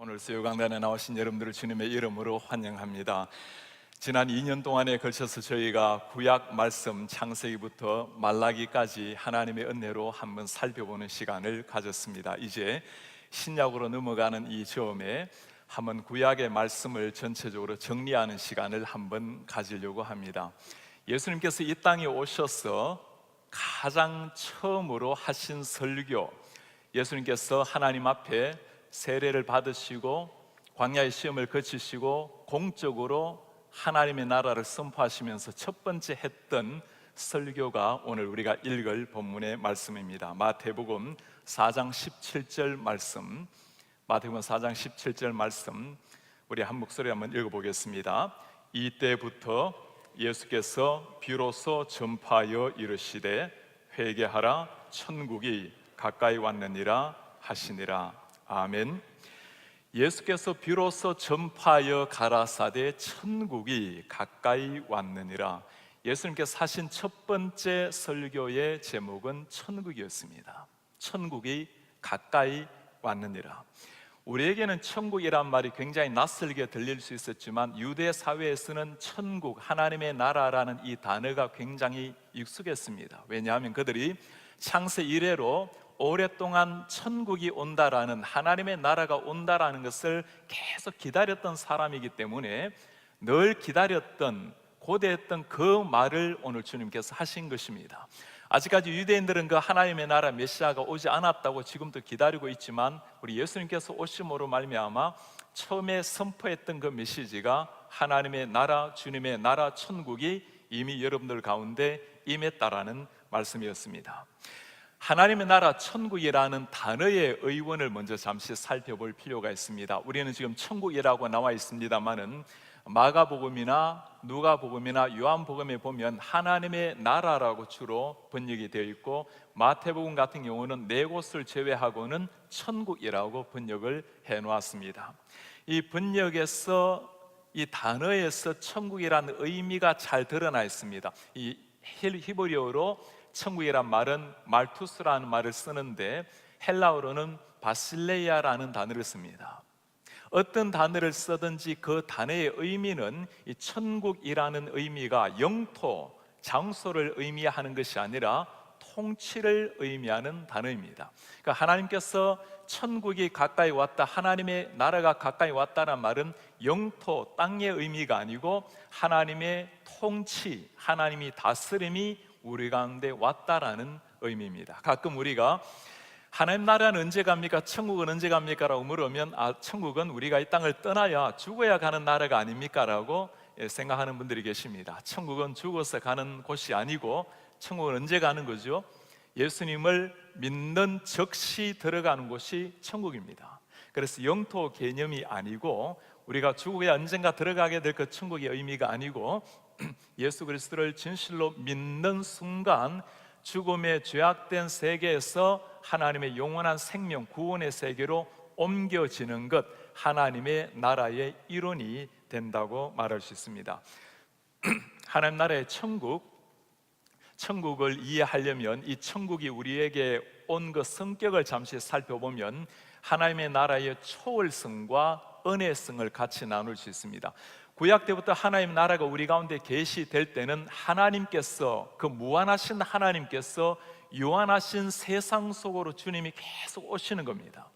오늘 수요강단에 나오신 여러분들을 주님의 이름으로 환영합니다. 지난 2년 동안에 걸쳐서 저희가 구약 말씀 창세기부터 말라기까지 하나님의 은혜로 한번 살펴보는 시간을 가졌습니다. 이제 신약으로 넘어가는 이 즈음에 한번 구약의 말씀을 전체적으로 정리하는 시간을 한번 가지려고 합니다. 예수님께서 이 땅에 오셔서 가장 처음으로 하신 설교, 예수님께서 하나님 앞에 세례를 받으시고 광야의 시험을 거치시고 공적으로 하나님의 나라를 선포하시면서 첫 번째 했던 설교가 오늘 우리가 읽을 본문의 말씀입니다. 마태복음 4장 17절 말씀, 마태복음 4장 17절 말씀 우리 한 목소리 한번 읽어보겠습니다. 이때부터 예수께서 비로소 전파하여 이르시되 회개하라 천국이 가까이 왔느니라 하시니라. 아멘. 예수께서 비로소 전파하여 가라사대 천국이 가까이 왔느니라. 예수님께서 하신 첫 번째 설교의 제목은 천국이었습니다. 천국이 가까이 왔느니라. 우리에게는 천국이란 말이 굉장히 낯설게 들릴 수 있었지만 유대 사회에서는 천국, 하나님의 나라라는 이 단어가 굉장히 익숙했습니다. 왜냐하면 그들이 창세 이래로 오랫동안 천국이 온다라는, 하나님의 나라가 온다라는 것을 계속 기다렸던 사람이기 때문에 늘 기다렸던, 고대했던 그 말을 오늘 주님께서 하신 것입니다. 아직까지 유대인들은 그 하나님의 나라 메시아가 오지 않았다고 지금도 기다리고 있지만 우리 예수님께서 오심으로 말미암아 처음에 선포했던 그 메시지가 하나님의 나라, 주님의 나라, 천국이 이미 여러분들 가운데 임했다라는 말씀이었습니다. 하나님의 나라 천국이라는 단어의 의원을 먼저 잠시 살펴볼 필요가 있습니다. 우리는 지금 천국이라고 나와 있습니다만은 마가복음이나 누가복음이나 요한복음에 보면 하나님의 나라라고 주로 번역이 되어 있고, 마태복음 같은 경우는 네 곳을 제외하고는 천국이라고 번역을 해 놓았습니다. 이 번역에서, 이 단어에서 천국이라는 의미가 잘 드러나 있습니다. 이 히브리어로 천국이란 말은 말투스라는 말을 쓰는데 헬라어로는 바실레이아라는 단어를 씁니다. 어떤 단어를 쓰든지 그 단어의 의미는 이 천국이라는 의미가 영토, 장소를 의미하는 것이 아니라 통치를 의미하는 단어입니다. 그러니까 하나님께서 천국이 가까이 왔다, 하나님의 나라가 가까이 왔다는 말은 영토, 땅의 의미가 아니고 하나님의 통치, 하나님이 다스림이 우리 가운데 왔다라는 의미입니다. 가끔 우리가 하나님 나라는 언제 갑니까? 천국은 언제 갑니까? 라고 물으면 천국은 우리가 이 땅을 떠나야 죽어야 가는 나라가 아닙니까? 라고 생각하는 분들이 계십니다. 천국은 죽어서 가는 곳이 아니고 천국은 언제 가는 거죠? 예수님을 믿는 즉시 들어가는 곳이 천국입니다. 그래서 영토 개념이 아니고 우리가 죽어야 언젠가 들어가게 될 그 천국의 의미가 아니고 예수 그리스도를 진실로 믿는 순간 죽음의 죄악된 세계에서 하나님의 영원한 생명, 구원의 세계로 옮겨지는 것, 하나님의 나라의 일원이 된다고 말할 수 있습니다. 하나님 나라의 천국을 이해하려면 이 천국이 우리에게 온 그 성격을 잠시 살펴보면 하나님의 나라의 초월성과 은혜성을 같이 나눌 수 있습니다. 구약 때부터 하나님의 나라가 우리 가운데 계시될 때는 하나님께서, 그 무한하신 하나님께서 유한하신 세상 속으로 주님이 계속 오시는 겁니다.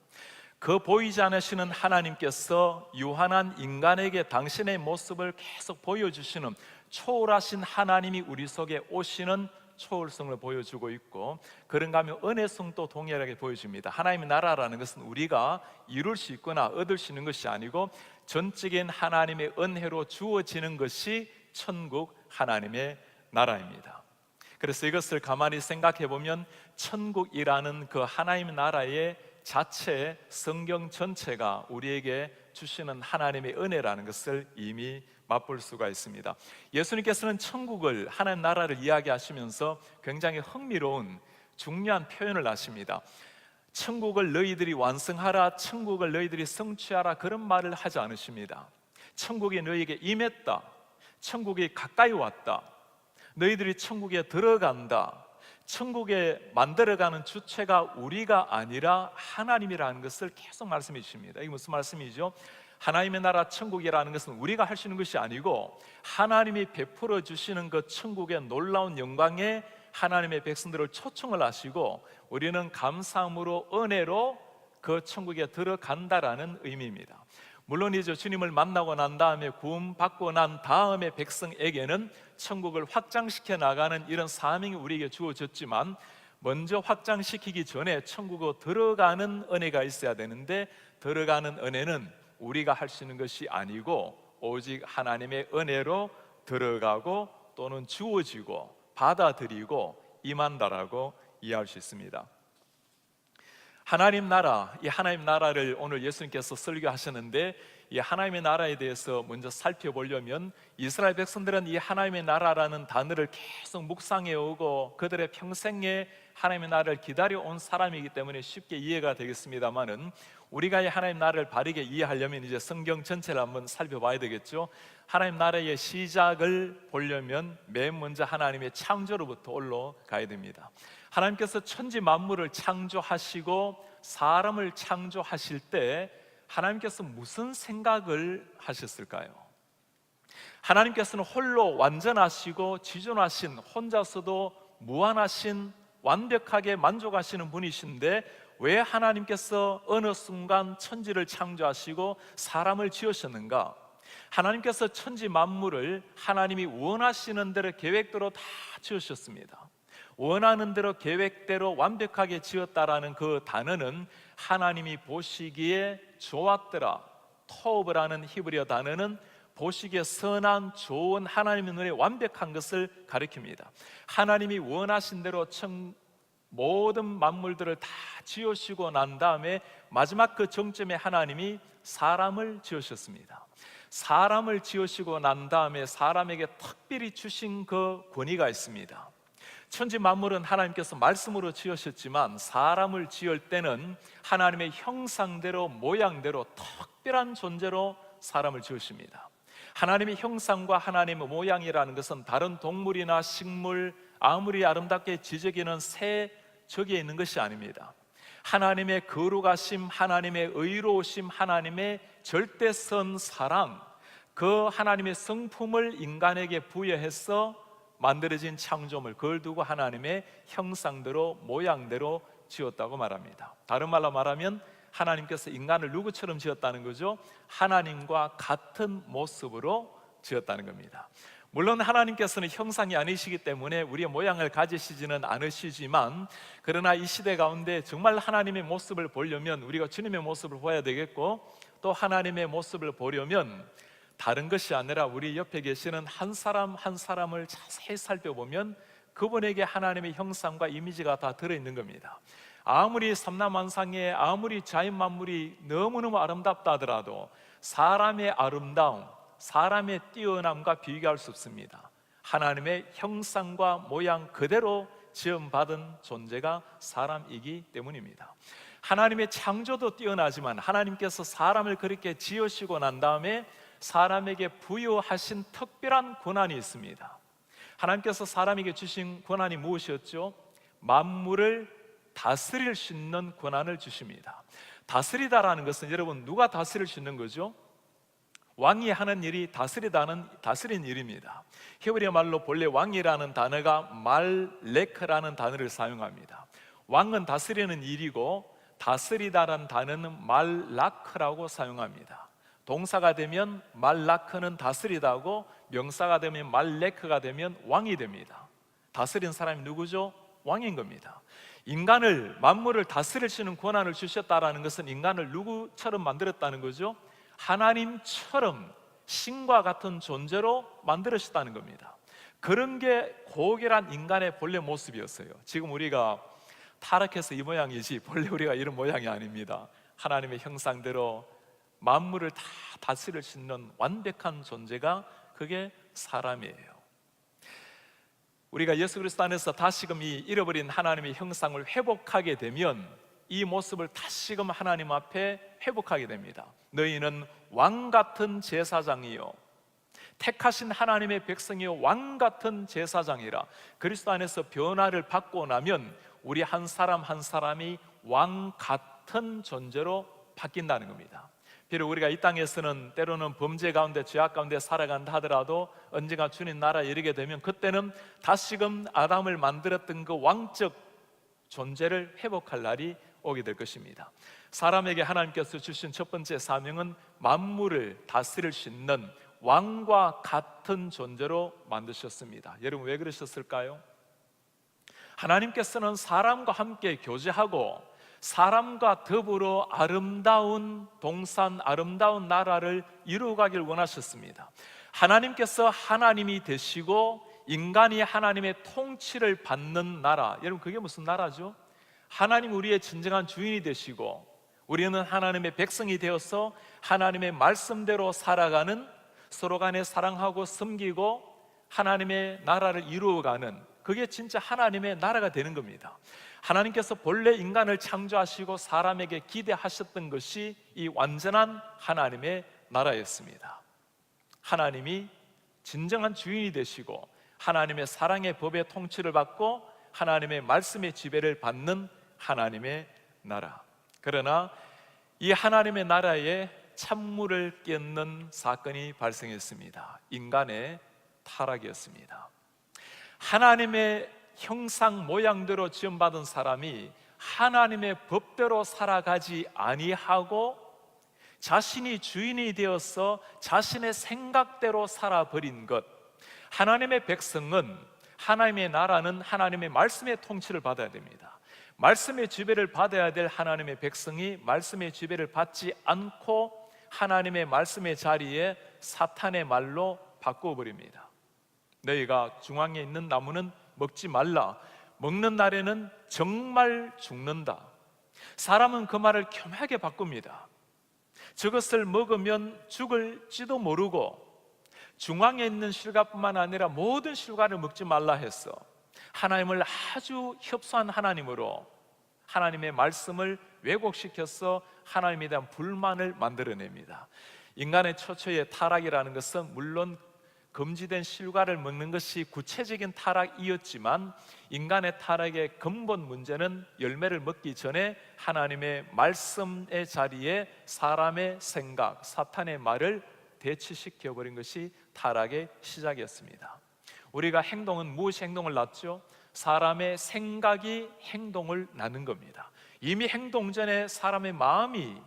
그 보이지 않으시는 하나님께서 유한한 인간에게 당신의 모습을 계속 보여주시는, 초월하신 하나님이 우리 속에 오시는 초월성을 보여주고 있고, 그런가 하면 은혜성도 동일하게 보여줍니다. 하나님의 나라라는 것은 우리가 이룰 수 있거나 얻을 수 있는 것이 아니고 전적인 하나님의 은혜로 주어지는 것이 천국, 하나님의 나라입니다. 그래서 이것을 가만히 생각해 보면 천국이라는 그 하나님의 나라의 자체, 성경 전체가 우리에게 주시는 하나님의 은혜라는 것을 이미 맛볼 수가 있습니다. 예수님께서는 천국을, 하나님 나라를 이야기하시면서 굉장히 흥미로운 중요한 표현을 하십니다. 천국을 너희들이 완성하라, 천국을 너희들이 성취하라, 그런 말을 하지 않으십니다. 천국이 너희에게 임했다, 천국이 가까이 왔다, 너희들이 천국에 들어간다, 천국에 만들어가는 주체가 우리가 아니라 하나님이라는 것을 계속 말씀해 주십니다. 이게 무슨 말씀이죠? 하나님의 나라 천국이라는 것은 우리가 할 수 있는 것이 아니고 하나님이 베풀어 주시는 그 천국의 놀라운 영광에 하나님의 백성들을 초청을 하시고 우리는 감사함으로 은혜로 그 천국에 들어간다라는 의미입니다. 물론이죠, 주님을 만나고 난 다음에 구원받고 난 다음에 백성에게는 천국을 확장시켜 나가는 이런 사명이 우리에게 주어졌지만 먼저 확장시키기 전에 천국으로 들어가는 은혜가 있어야 되는데, 들어가는 은혜는 우리가 할 수 있는 것이 아니고 오직 하나님의 은혜로 들어가고 또는 주어지고 받아들이고 임한다라고 이해할 수 있습니다. 하나님 나라, 이 하나님 나라를 오늘 예수님께서 설교하셨는데, 이 하나님의 나라에 대해서 먼저 살펴보려면 이스라엘 백성들은 이 하나님의 나라라는 단어를 계속 묵상해 오고 그들의 평생에 하나님의 나라를 기다려온 사람이기 때문에 쉽게 이해가 되겠습니다만은, 우리가 이 하나님 나라를 바르게 이해하려면 이제 성경 전체를 한번 살펴봐야 되겠죠. 하나님 나라의 시작을 보려면 맨 먼저 하나님의 창조로부터 올라가야 됩니다. 하나님께서 천지 만물을 창조하시고 사람을 창조하실 때 하나님께서 무슨 생각을 하셨을까요? 하나님께서는 홀로 완전하시고 지존하신, 혼자서도 무한하신, 완벽하게 만족하시는 분이신데 왜 하나님께서 어느 순간 천지를 창조하시고 사람을 지으셨는가? 하나님께서 천지 만물을 하나님이 원하시는 대로 계획대로 다 지으셨습니다. 원하는 대로 계획대로 완벽하게 지었다라는 그 단어는 하나님이 보시기에 좋았더라, 토브라는 히브리어 단어는 보시기에 선한, 좋은, 하나님의 눈에 완벽한 것을 가리킵니다. 하나님이 원하신 대로 모든 만물들을 다 지으시고 난 다음에 마지막 그 정점에 하나님이 사람을 지으셨습니다. 사람을 지으시고 난 다음에 사람에게 특별히 주신 그 권위가 있습니다. 천지 만물은 하나님께서 말씀으로 지으셨지만 사람을 지을 때는 하나님의 형상대로 모양대로 특별한 존재로 사람을 지으십니다. 하나님의 형상과 하나님의 모양이라는 것은 다른 동물이나 식물, 아무리 아름답게 지저귀는 새 저기에 있는 것이 아닙니다. 하나님의 거룩하심, 하나님의 의로우심, 하나님의 절대선 사랑, 그 하나님의 성품을 인간에게 부여해서 만들어진 창조물, 그걸 두고 하나님의 형상대로 모양대로 지었다고 말합니다. 다른 말로 말하면 하나님께서 인간을 누구처럼 지었다는 거죠? 하나님과 같은 모습으로 지었다는 겁니다. 물론 하나님께서는 형상이 아니시기 때문에 우리의 모양을 가지시지는 않으시지만, 그러나 이 시대 가운데 정말 하나님의 모습을 보려면 우리가 주님의 모습을 보아야 되겠고, 또 하나님의 모습을 보려면 다른 것이 아니라 우리 옆에 계시는 한 사람 한 사람을 자세히 살펴보면 그분에게 하나님의 형상과 이미지가 다 들어있는 겁니다. 아무리 삼라만상에 아무리 자연 만물이 너무너무 아름답다 하더라도 사람의 아름다움, 사람의 뛰어남과 비교할 수 없습니다. 하나님의 형상과 모양 그대로 지음받은 존재가 사람이기 때문입니다. 하나님의 창조도 뛰어나지만 하나님께서 사람을 그렇게 지으시고 난 다음에 사람에게 부여하신 특별한 권한이 있습니다. 하나님께서 사람에게 주신 권한이 무엇이었죠? 만물을 다스릴 수 있는 권한을 주십니다. 다스리다라는 것은 여러분, 누가 다스릴 수 있는 거죠? 왕이 하는 일이 다스리는 일입니다. 히브리어 말로 본래 왕이라는 단어가 말레크라는 단어를 사용합니다. 왕은 다스리는 일이고 다스리다라는 단어는 말라크라고 사용합니다. 동사가 되면 말라크는 다스리다고, 명사가 되면 말레크가 되면 왕이 됩니다. 다스린 사람이 누구죠? 왕인 겁니다. 인간을, 만물을 다스릴 수 있는 권한을 주셨다라는 것은 인간을 누구처럼 만들었다는 거죠? 하나님처럼 신과 같은 존재로 만들으셨다는 겁니다. 그런 게 고결한 인간의 본래 모습이었어요. 지금 우리가 타락해서 이 모양이지 본래 우리가 이런 모양이 아닙니다. 하나님의 형상대로 만물을 다 다스릴 수 있는 완벽한 존재가 그게 사람이에요. 우리가 예수 그리스도 안에서 다시금 이 잃어버린 하나님의 형상을 회복하게 되면 이 모습을 다시금 하나님 앞에 회복하게 됩니다. 너희는 왕 같은 제사장이요 택하신 하나님의 백성이 왕 같은 제사장이라. 그리스도 안에서 변화를 받고 나면 우리 한 사람 한 사람이 왕 같은 존재로 바뀐다는 겁니다. 비록 우리가 이 땅에서는 때로는 범죄 가운데 죄악 가운데 살아간다 하더라도 언젠가 주님 나라에 이르게 되면 그때는 다시금 아담을 만들었던 그 왕적 존재를 회복할 날이 오게 될 것입니다. 사람에게 하나님께서 주신 첫 번째 사명은 만물을 다스릴 수 있는 왕과 같은 존재로 만드셨습니다. 여러분, 왜 그러셨을까요? 하나님께서는 사람과 함께 교제하고 사람과 더불어 아름다운 동산, 아름다운 나라를 이루어가길 원하셨습니다. 하나님께서 하나님이 되시고 인간이 하나님의 통치를 받는 나라, 여러분 그게 무슨 나라죠? 하나님 우리의 진정한 주인이 되시고 우리는 하나님의 백성이 되어서 하나님의 말씀대로 살아가는, 서로 간에 사랑하고 섬기고 하나님의 나라를 이루어가는, 그게 진짜 하나님의 나라가 되는 겁니다. 하나님께서 본래 인간을 창조하시고 사람에게 기대하셨던 것이 이 완전한 하나님의 나라였습니다. 하나님이 진정한 주인이 되시고 하나님의 사랑의 법의 통치를 받고 하나님의 말씀의 지배를 받는 하나님의 나라. 그러나 이 하나님의 나라에 찬물을 끼얹는 사건이 발생했습니다. 인간의 타락이었습니다. 하나님의 형상 모양대로 지음받은 사람이 하나님의 법대로 살아가지 아니하고 자신이 주인이 되어서 자신의 생각대로 살아버린 것. 하나님의 백성은, 하나님의 나라는 하나님의 말씀의 통치를 받아야 됩니다. 말씀의 지배를 받아야 될 하나님의 백성이 말씀의 지배를 받지 않고 하나님의 말씀의 자리에 사탄의 말로 바꾸어버립니다. 너희가 중앙에 있는 나무는 먹지 말라. 먹는 날에는 정말 죽는다. 사람은 그 말을 교묘하게 바꿉니다. 저것을 먹으면 죽을지도 모르고 중앙에 있는 실과뿐만 아니라 모든 실과를 먹지 말라 했어. 하나님을 아주 협소한 하나님으로 하나님의 말씀을 왜곡시켜서 하나님에 대한 불만을 만들어냅니다. 인간의 초초의 타락이라는 것은 물론 금지된 실과를 먹는 것이 구체적인 타락이었지만 인간의 타락의 근본 문제는 열매를 먹기 전에 하나님의 말씀의 자리에 사람의 생각, 사탄의 말을 대치시켜버린 것이 타락의 시작이었습니다. 우리가 행동은 무엇이 행동을 낳죠? 사람의 생각이 행동을 낳는 겁니다. 이미 행동 전에 사람의 마음이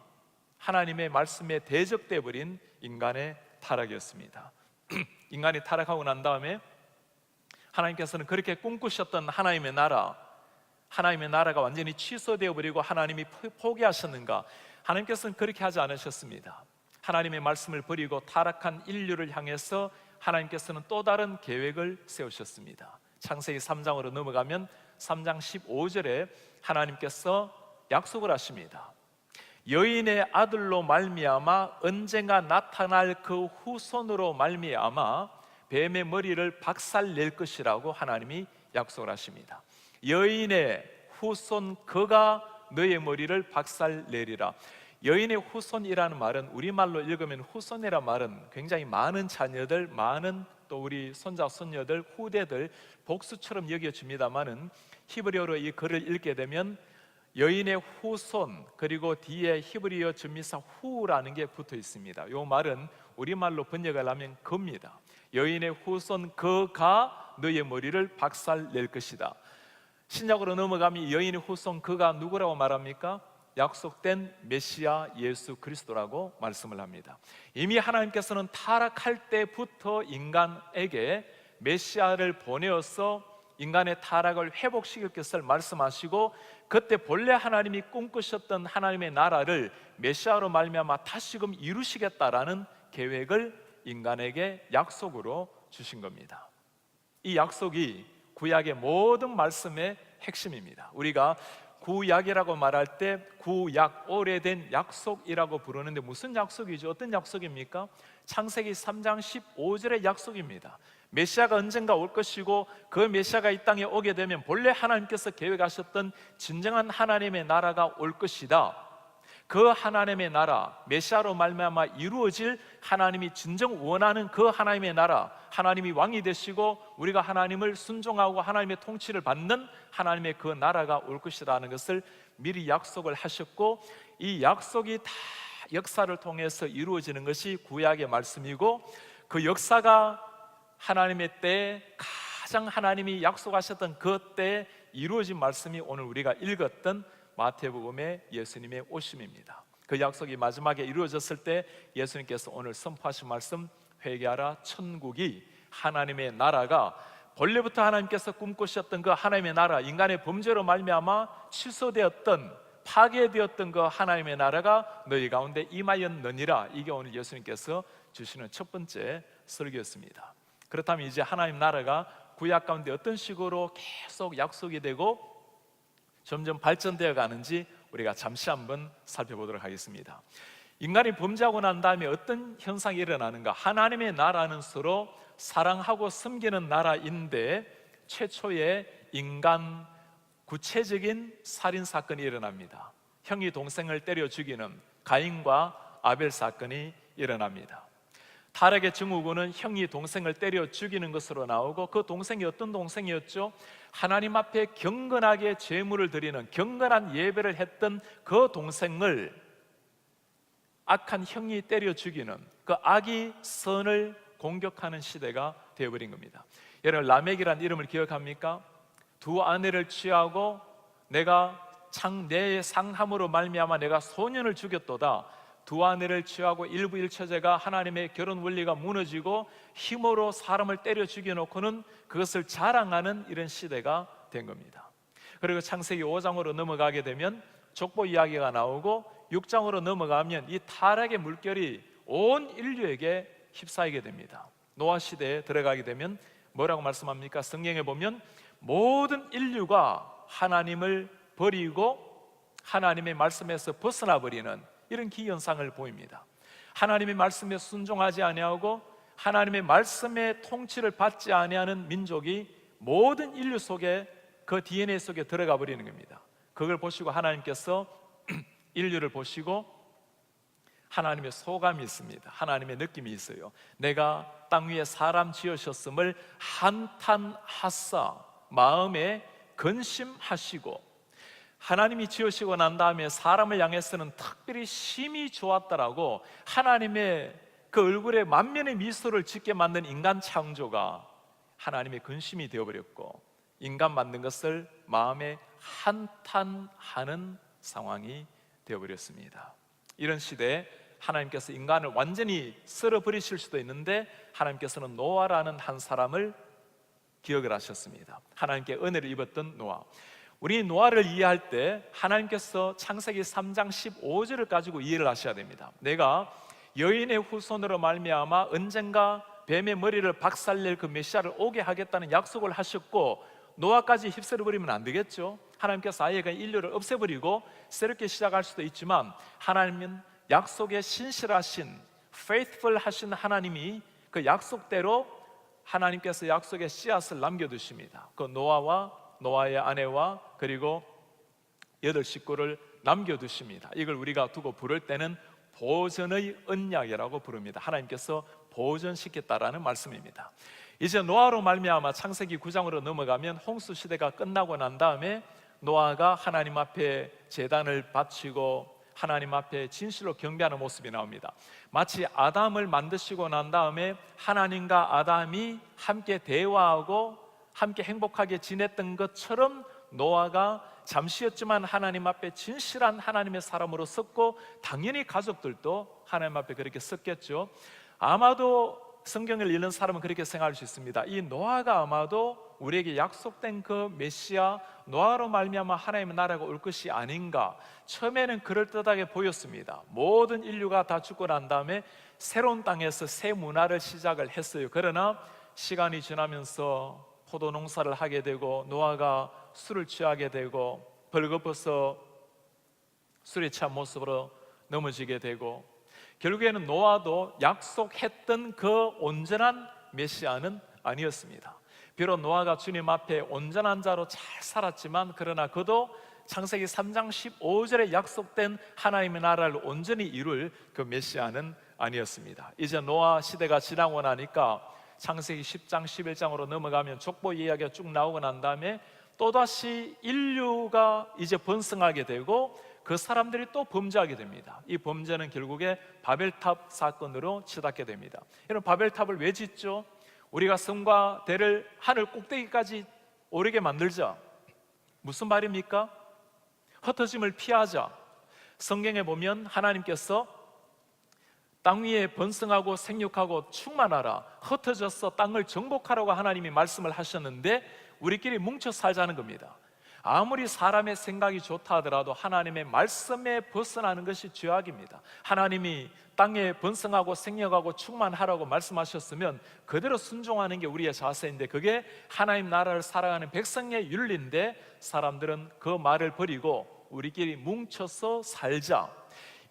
하나님의 말씀에 대적돼 버린 인간의 타락이었습니다. 인간이 타락하고 난 다음에 하나님께서는 그렇게 꿈꾸셨던 하나님의 나라가 완전히 취소되어 버리고 하나님이 포기하셨는가? 하나님께서는 그렇게 하지 않으셨습니다. 하나님의 말씀을 버리고 타락한 인류를 향해서 하나님께서는 또 다른 계획을 세우셨습니다. 창세기 3장으로 넘어가면 3장 15절에 하나님께서 약속을 하십니다. 여인의 아들로 말미암아 언젠가 나타날 그 후손으로 말미암아 뱀의 머리를 박살낼 것이라고 하나님이 약속을 하십니다. 여인의 후손 그가 너의 머리를 박살내리라. 여인의 후손이라는 말은 우리말로 읽으면 후손이라는 말은 굉장히 많은 자녀들, 많은 또 우리 손자, 손녀들, 후대들 복수처럼 여겨집니다만은 히브리어로 이 글을 읽게 되면 여인의 후손 그리고 뒤에 히브리어 전미사 후라는 게 붙어 있습니다. 이 말은 우리말로 번역을 하면 그입니다. 여인의 후손 그가 너의 머리를 박살낼 것이다. 신약으로 넘어가면 여인의 후손 그가 누구라고 말합니까? 약속된 메시아 예수 그리스도라고 말씀을 합니다. 이미 하나님께서는 타락할 때부터 인간에게 메시아를 보내어서 인간의 타락을 회복시킬 것을 말씀하시고 그때 본래 하나님이 꿈꾸셨던 하나님의 나라를 메시아로 말미암아 다시금 이루시겠다라는 계획을 인간에게 약속으로 주신 겁니다. 이 약속이 구약의 모든 말씀의 핵심입니다. 우리가 구약이라고 말할 때 구약, 오래된 약속이라고 부르는데 무슨 약속이죠? 어떤 약속입니까? 창세기 3장 15절의 약속입니다. 메시아가 언젠가 올 것이고 그 메시아가 이 땅에 오게 되면 본래 하나님께서 계획하셨던 진정한 하나님의 나라가 올 것이다. 그 하나님의 나라, 메시아로 말미암아 이루어질 하나님이 진정 원하는 그 하나님의 나라, 하나님이 왕이 되시고 우리가 하나님을 순종하고 하나님의 통치를 받는 하나님의 그 나라가 올 것이라는 것을 미리 약속을 하셨고, 이 약속이 다 역사를 통해서 이루어지는 것이 구약의 말씀이고, 그 역사가 하나님의 때에 가장 하나님이 약속하셨던 그 때에 이루어진 말씀이 오늘 우리가 읽었던 마태복음의 예수님의 오심입니다. 그 약속이 마지막에 이루어졌을 때 예수님께서 오늘 선포하신 말씀, 회개하라, 천국이, 하나님의 나라가 본래부터 하나님께서 꿈꾸셨던 그 하나님의 나라, 인간의 범죄로 말미암아 취소되었던, 파괴되었던 그 하나님의 나라가 너희 가운데 임하였느니라. 이게 오늘 예수님께서 주시는 첫 번째 설교였습니다. 그렇다면 이제 하나님 나라가 구약 가운데 어떤 식으로 계속 약속이 되고 점점 발전되어 가는지 우리가 잠시 한번 살펴보도록 하겠습니다. 인간이 범죄하고 난 다음에 어떤 현상이 일어나는가? 하나님의 나라는 서로 사랑하고 섬기는 나라인데 최초의 인간 구체적인 살인 사건이 일어납니다. 형이 동생을 때려 죽이는 가인과 아벨 사건이 일어납니다. 타락의 증후군은 형이 동생을 때려 죽이는 것으로 나오고, 그 동생이 어떤 동생이었죠? 하나님 앞에 경건하게 제물을 드리는 경건한 예배를 했던 그 동생을 악한 형이 때려 죽이는, 그 악이 선을 공격하는 시대가 되어버린 겁니다. 여러분, 라멕이라는 이름을 기억합니까? 두 아내를 취하고 내가 내 상함으로 말미암아 내가 소년을 죽였도다. 두 아내를 취하고 일부일처제가 하나님의 결혼 원리가 무너지고 힘으로 사람을 때려 죽여놓고는 그것을 자랑하는 이런 시대가 된 겁니다. 그리고 창세기 5장으로 넘어가게 되면 족보 이야기가 나오고, 6장으로 넘어가면 이 타락의 물결이 온 인류에게 휩싸이게 됩니다. 노아 시대에 들어가게 되면 뭐라고 말씀합니까? 성경에 보면 모든 인류가 하나님을 버리고 하나님의 말씀에서 벗어나 버리는 이런 기현상을 보입니다. 하나님의 말씀에 순종하지 아니하고 하나님의 말씀의 통치를 받지 아니하는 민족이 모든 인류 속에, 그 DNA 속에 들어가 버리는 겁니다. 그걸 보시고 하나님께서 인류를 보시고 하나님의 소감이 있습니다. 하나님의 느낌이 있어요. 내가 땅 위에 사람 지으셨음을 한탄하사 마음에 근심하시고, 하나님이 지으시고 난 다음에 사람을 향해서는 특별히 심히 좋았다라고 하나님의 그 얼굴에 만면의 미소를 짓게 만든 인간 창조가 하나님의 근심이 되어버렸고, 인간 만든 것을 마음에 한탄하는 상황이 되어버렸습니다. 이런 시대에 하나님께서 인간을 완전히 썰어버리실 수도 있는데, 하나님께서는 노아라는 한 사람을 기억을 하셨습니다. 하나님께 은혜를 입었던 노아. 우리 노아를 이해할 때 하나님께서 창세기 3장 15절을 가지고 이해를 하셔야 됩니다. 내가 여인의 후손으로 말미암아 언젠가 뱀의 머리를 박살낼 그 메시아를 오게 하겠다는 약속을 하셨고, 노아까지 휩쓸어버리면 안 되겠죠. 하나님께서 아예 그냥 인류를 없애버리고 새롭게 시작할 수도 있지만, 하나님은 약속에 신실하신, faithful 하신 하나님이 그 약속대로 하나님께서 약속의 씨앗을 남겨두십니다. 그 노아와 노아의 아내와 그리고 8 식구를 남겨두십니다. 이걸 우리가 두고 부를 때는 보존의 언약이라고 부릅니다. 하나님께서 보존시켰다라는 말씀입니다. 이제 노아로 말미암아 창세기 9장으로 넘어가면 홍수 시대가 끝나고 난 다음에 노아가 하나님 앞에 제단을 바치고 하나님 앞에 진실로 경배하는 모습이 나옵니다. 마치 아담을 만드시고 난 다음에 하나님과 아담이 함께 대화하고 함께 행복하게 지냈던 것처럼 노아가 잠시였지만 하나님 앞에 진실한 하나님의 사람으로 섰고, 당연히 가족들도 하나님 앞에 그렇게 섰겠죠. 아마도 성경을 읽는 사람은 그렇게 생각할 수 있습니다. 이 노아가 아마도 우리에게 약속된 그 메시아, 노아로 말미암아 하나님의 나라가 올 것이 아닌가. 처음에는 그럴듯하게 보였습니다. 모든 인류가 다 죽고 난 다음에 새로운 땅에서 새 문화를 시작을 했어요. 그러나 시간이 지나면서 포도 농사를 하게 되고, 노아가 술을 취하게 되고, 벌거벗어 술에 취한 모습으로 넘어지게 되고, 결국에는 노아도 약속했던 그 온전한 메시아는 아니었습니다. 비록 노아가 주님 앞에 온전한 자로 잘 살았지만, 그러나 그도 창세기 3장 15절에 약속된 하나님의 나라를 온전히 이룰 그 메시아는 아니었습니다. 이제 노아 시대가 지나고 나니까 창세기 10장 11장으로 넘어가면 족보 이야기가 쭉 나오고 난 다음에 또다시 인류가 이제 번성하게 되고 그 사람들이 또 범죄하게 됩니다. 이 범죄는 결국에 바벨탑 사건으로 치닫게 됩니다. 여러분, 바벨탑을 왜 짓죠? 우리가 성과 대를 하늘 꼭대기까지 오르게 만들자. 무슨 말입니까? 흩어짐을 피하자. 성경에 보면 하나님께서 땅 위에 번성하고 생육하고 충만하라, 흩어져서 땅을 정복하라고 하나님이 말씀을 하셨는데 우리끼리 뭉쳐 살자는 겁니다. 아무리 사람의 생각이 좋다 하더라도 하나님의 말씀에 벗어나는 것이 죄악입니다. 하나님이 땅에 번성하고 생육하고 충만하라고 말씀하셨으면 그대로 순종하는 게 우리의 자세인데, 그게 하나님 나라를 살아가는 백성의 윤리인데 사람들은 그 말을 버리고 우리끼리 뭉쳐서 살자.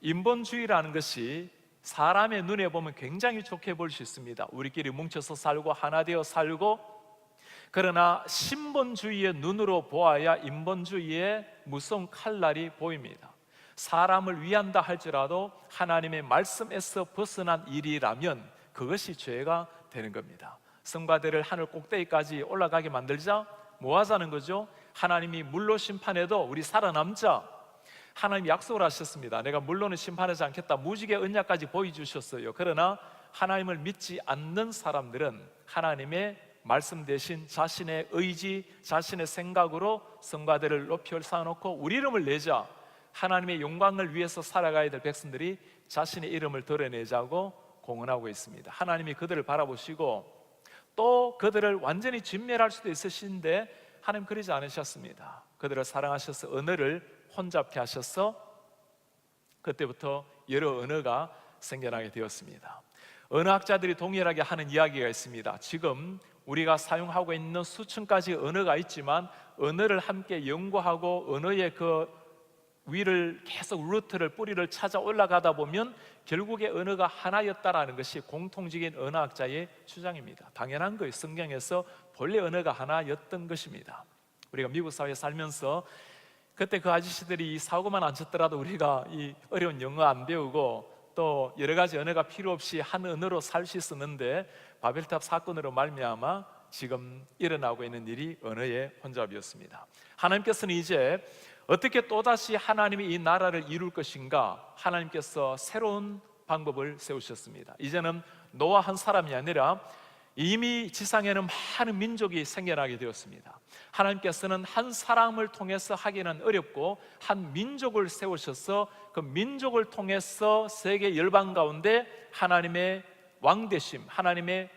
인본주의라는 것이 사람의 눈에 보면 굉장히 좋게 볼 수 있습니다. 우리끼리 뭉쳐서 살고 하나 되어 살고. 그러나 신본주의의 눈으로 보아야 인본주의의 무서운 칼날이 보입니다. 사람을 위한다 할지라도 하나님의 말씀에서 벗어난 일이라면 그것이 죄가 되는 겁니다. 성과대를 하늘 꼭대기까지 올라가게 만들자. 뭐 하자는 거죠? 하나님이 물로 심판해도 우리 살아남자. 하나님이 약속을 하셨습니다. 내가 물로는 심판하지 않겠다. 무지개 언약까지 보여주셨어요. 그러나 하나님을 믿지 않는 사람들은 하나님의 말씀 대신 자신의 의지, 자신의 생각으로 성과대를 높이 쌓아놓고 우리 이름을 내자. 하나님의 영광을 위해서 살아가야 될 백성들이 자신의 이름을 드러내자고 공언하고 있습니다. 하나님이 그들을 바라보시고 또 그들을 완전히 진멸할 수도 있으신데 하나님 그러지 않으셨습니다. 그들을 사랑하셔서 언어를 혼잡케 하셔서 그때부터 여러 언어가 생겨나게 되었습니다. 언어학자들이 동일하게 하는 이야기가 있습니다. 지금 우리가 사용하고 있는 수천 가지 언어가 있지만 언어를 함께 연구하고 언어의 그 위를 계속 루트를, 뿌리를 찾아 올라가다 보면 결국에 언어가 하나였다라는 것이 공통적인 언어학자의 주장입니다. 당연한 거예요. 성경에서 본래 언어가 하나였던 것입니다. 우리가 미국 사회에 살면서 그때 그 아저씨들이 이 사고만 안 쳤더라도 우리가 이 어려운 영어 안 배우고 또 여러 가지 언어가 필요 없이 한 언어로 살 수 있었는데 바벨탑 사건으로 말미암아 지금 일어나고 있는 일이 언어의 혼잡이었습니다. 하나님께서는 이제 어떻게 또다시 하나님이 이 나라를 이룰 것인가, 하나님께서 새로운 방법을 세우셨습니다. 이제는 노아 한 사람이 아니라 이미 지상에는 많은 민족이 생겨나게 되었습니다. 하나님께서는 한 사람을 통해서 하기는 어렵고 한 민족을 세우셔서 그 민족을 통해서 세계 열방 가운데 하나님의 왕되심, 하나님의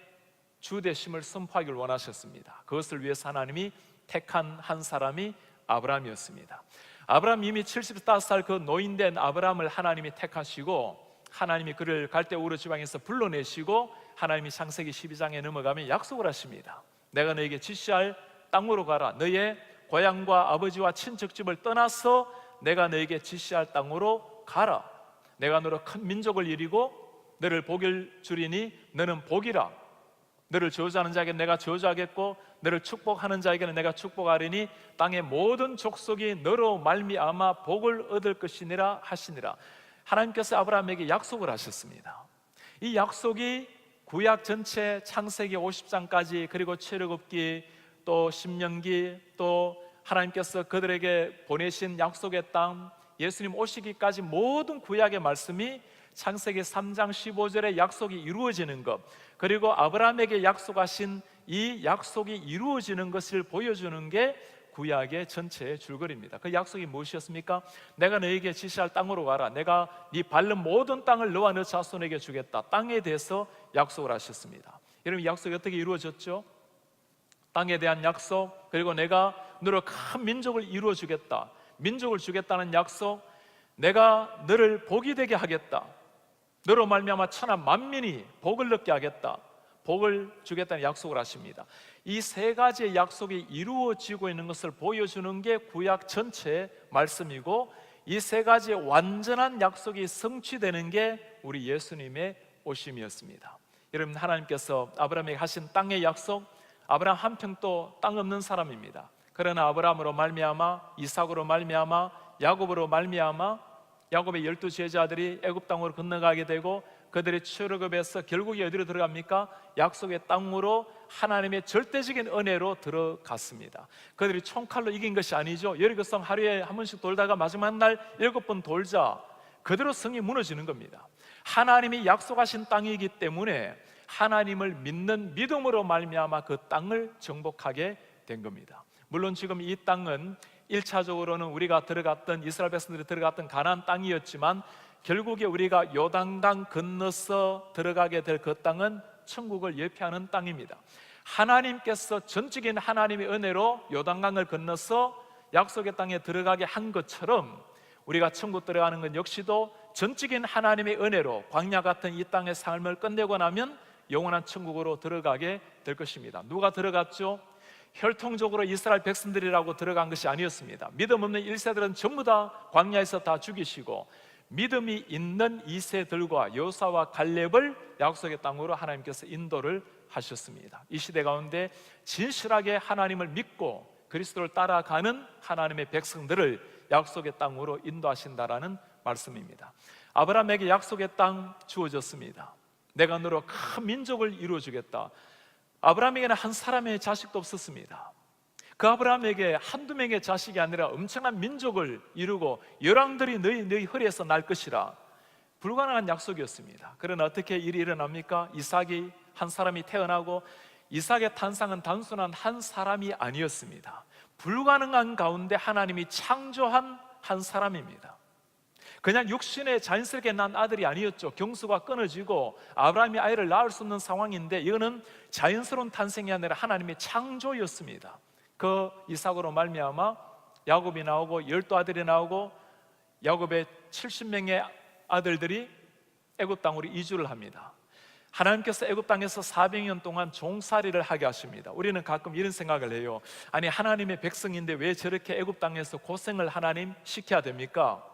주되심을 선포하기를 원하셨습니다. 그것을 위해서 하나님이 택한 한 사람이 아브라함이었습니다. 아브라함 이미 75살 그 노인된 아브라함을 하나님이 택하시고 하나님이 그를 갈대우르 지방에서 불러내시고 하나님이 창세기 12장에 넘어가면 약속을 하십니다. 내가 너에게 지시할 땅으로 가라. 너의 고향과 아버지와 친척집을 떠나서 내가 너에게 지시할 땅으로 가라. 내가 너로 큰 민족을 이루고 너를 복을 주리니 너는 복이라. 너를 저주하는 자에게 내가 저주하겠고 너를 축복하는 자에게는 내가 축복하리니 땅의 모든 족속이 너로 말미암아 복을 얻을 것이니라 하시니라. 하나님께서 아브라함에게 약속을 하셨습니다. 이 약속이 구약 전체 창세기 50장까지 그리고 출애굽기 또 신명기 또 하나님께서 그들에게 보내신 약속의 땅, 예수님 오시기까지 모든 구약의 말씀이 창세기 3장 15절의 약속이 이루어지는 것, 그리고 아브라함에게 약속하신 이 약속이 이루어지는 것을 보여주는 게 구약의 전체의 줄거리입니다. 그 약속이 무엇이었습니까? 내가 너에게 지시할 땅으로 가라. 내가 네 밟는 모든 땅을 너와 너 자손에게 주겠다. 땅에 대해서 약속을 하셨습니다. 여러분, 이 약속이 어떻게 이루어졌죠? 땅에 대한 약속, 그리고 내가 너로 큰 민족을 이루어 주겠다. 민족을 주겠다는 약속, 내가 너를 복이 되게 하겠다. 너로 말미암아 천하 만민이 복을 얻게 하겠다. 복을 주겠다는 약속을 하십니다. 이 세 가지의 약속이 이루어지고 있는 것을 보여주는 게 구약 전체의 말씀이고, 이 세 가지의 완전한 약속이 성취되는 게 우리 예수님의 오심이었습니다. 여러분, 하나님께서 아브라함에게 하신 땅의 약속, 아브라함 한 평도 땅 없는 사람입니다. 그러나 아브라함으로 말미암아, 이삭으로 말미암아, 야곱으로 말미암아 야곱의 12제자들이 애굽 땅으로 건너가게 되고 그들이 출애굽에서 결국에 어디로 들어갑니까? 약속의 땅으로 하나님의 절대적인 은혜로 들어갔습니다. 그들이 총칼로 이긴 것이 아니죠. 여리고성 하루에 한 번씩 돌다가 마지막 날 7번 돌자 그대로 성이 무너지는 겁니다. 하나님이 약속하신 땅이기 때문에 하나님을 믿는 믿음으로 말미암아 그 땅을 정복하게 된 겁니다. 물론 지금 이 땅은 1차적으로는 우리가 들어갔던 이스라엘 백성들이 들어갔던 가나안 땅이었지만 결국에 우리가 요단강 건너서 들어가게 될 그 땅은 천국을 예표하는 땅입니다. 하나님께서 전적인 하나님의 은혜로 요단강을 건너서 약속의 땅에 들어가게 한 것처럼 우리가 천국 들어가는 건 역시도 전적인 하나님의 은혜로 광야 같은 이 땅의 삶을 끝내고 나면 영원한 천국으로 들어가게 될 것입니다. 누가 들어갔죠? 혈통적으로 이스라엘 백성들이라고 들어간 것이 아니었습니다. 믿음 없는 1세들은 전부 다 광야에서 다 죽이시고 믿음이 있는 2세들과 여호수아와 갈렙을 약속의 땅으로 하나님께서 인도를 하셨습니다. 이 시대 가운데 진실하게 하나님을 믿고 그리스도를 따라가는 하나님의 백성들을 약속의 땅으로 인도하신다라는 말씀입니다. 아브라함에게 약속의 땅 주어졌습니다. 내가 너로 큰 민족을 이루어주겠다. 아브라함에게는 한 사람의 자식도 없었습니다. 그 아브라함에게 한두 명의 자식이 아니라 엄청난 민족을 이루고 열왕들이 너희 허리에서 날 것이라 불가능한 약속이었습니다. 그러나 어떻게 일이 일어납니까? 이삭이 한 사람이 태어나고 이삭의 탄생은 단순한 한 사람이 아니었습니다. 불가능한 가운데 하나님이 창조한 한 사람입니다. 그냥 육신에 자연스럽게 난 아들이 아니었죠. 경수가 끊어지고 아브라함이 아이를 낳을 수 없는 상황인데 이거는 자연스러운 탄생이 아니라 하나님의 창조였습니다. 그 이삭으로 말미암아 야곱이 나오고 12아들이 나오고 야곱의 70명의 아들들이 애굽 땅으로 이주를 합니다. 하나님께서 애굽 땅에서 400년 동안 종살이를 하게 하십니다. 우리는 가끔 이런 생각을 해요. 아니 하나님의 백성인데 왜 저렇게 애굽 땅에서 고생을 하나님 시켜야 됩니까?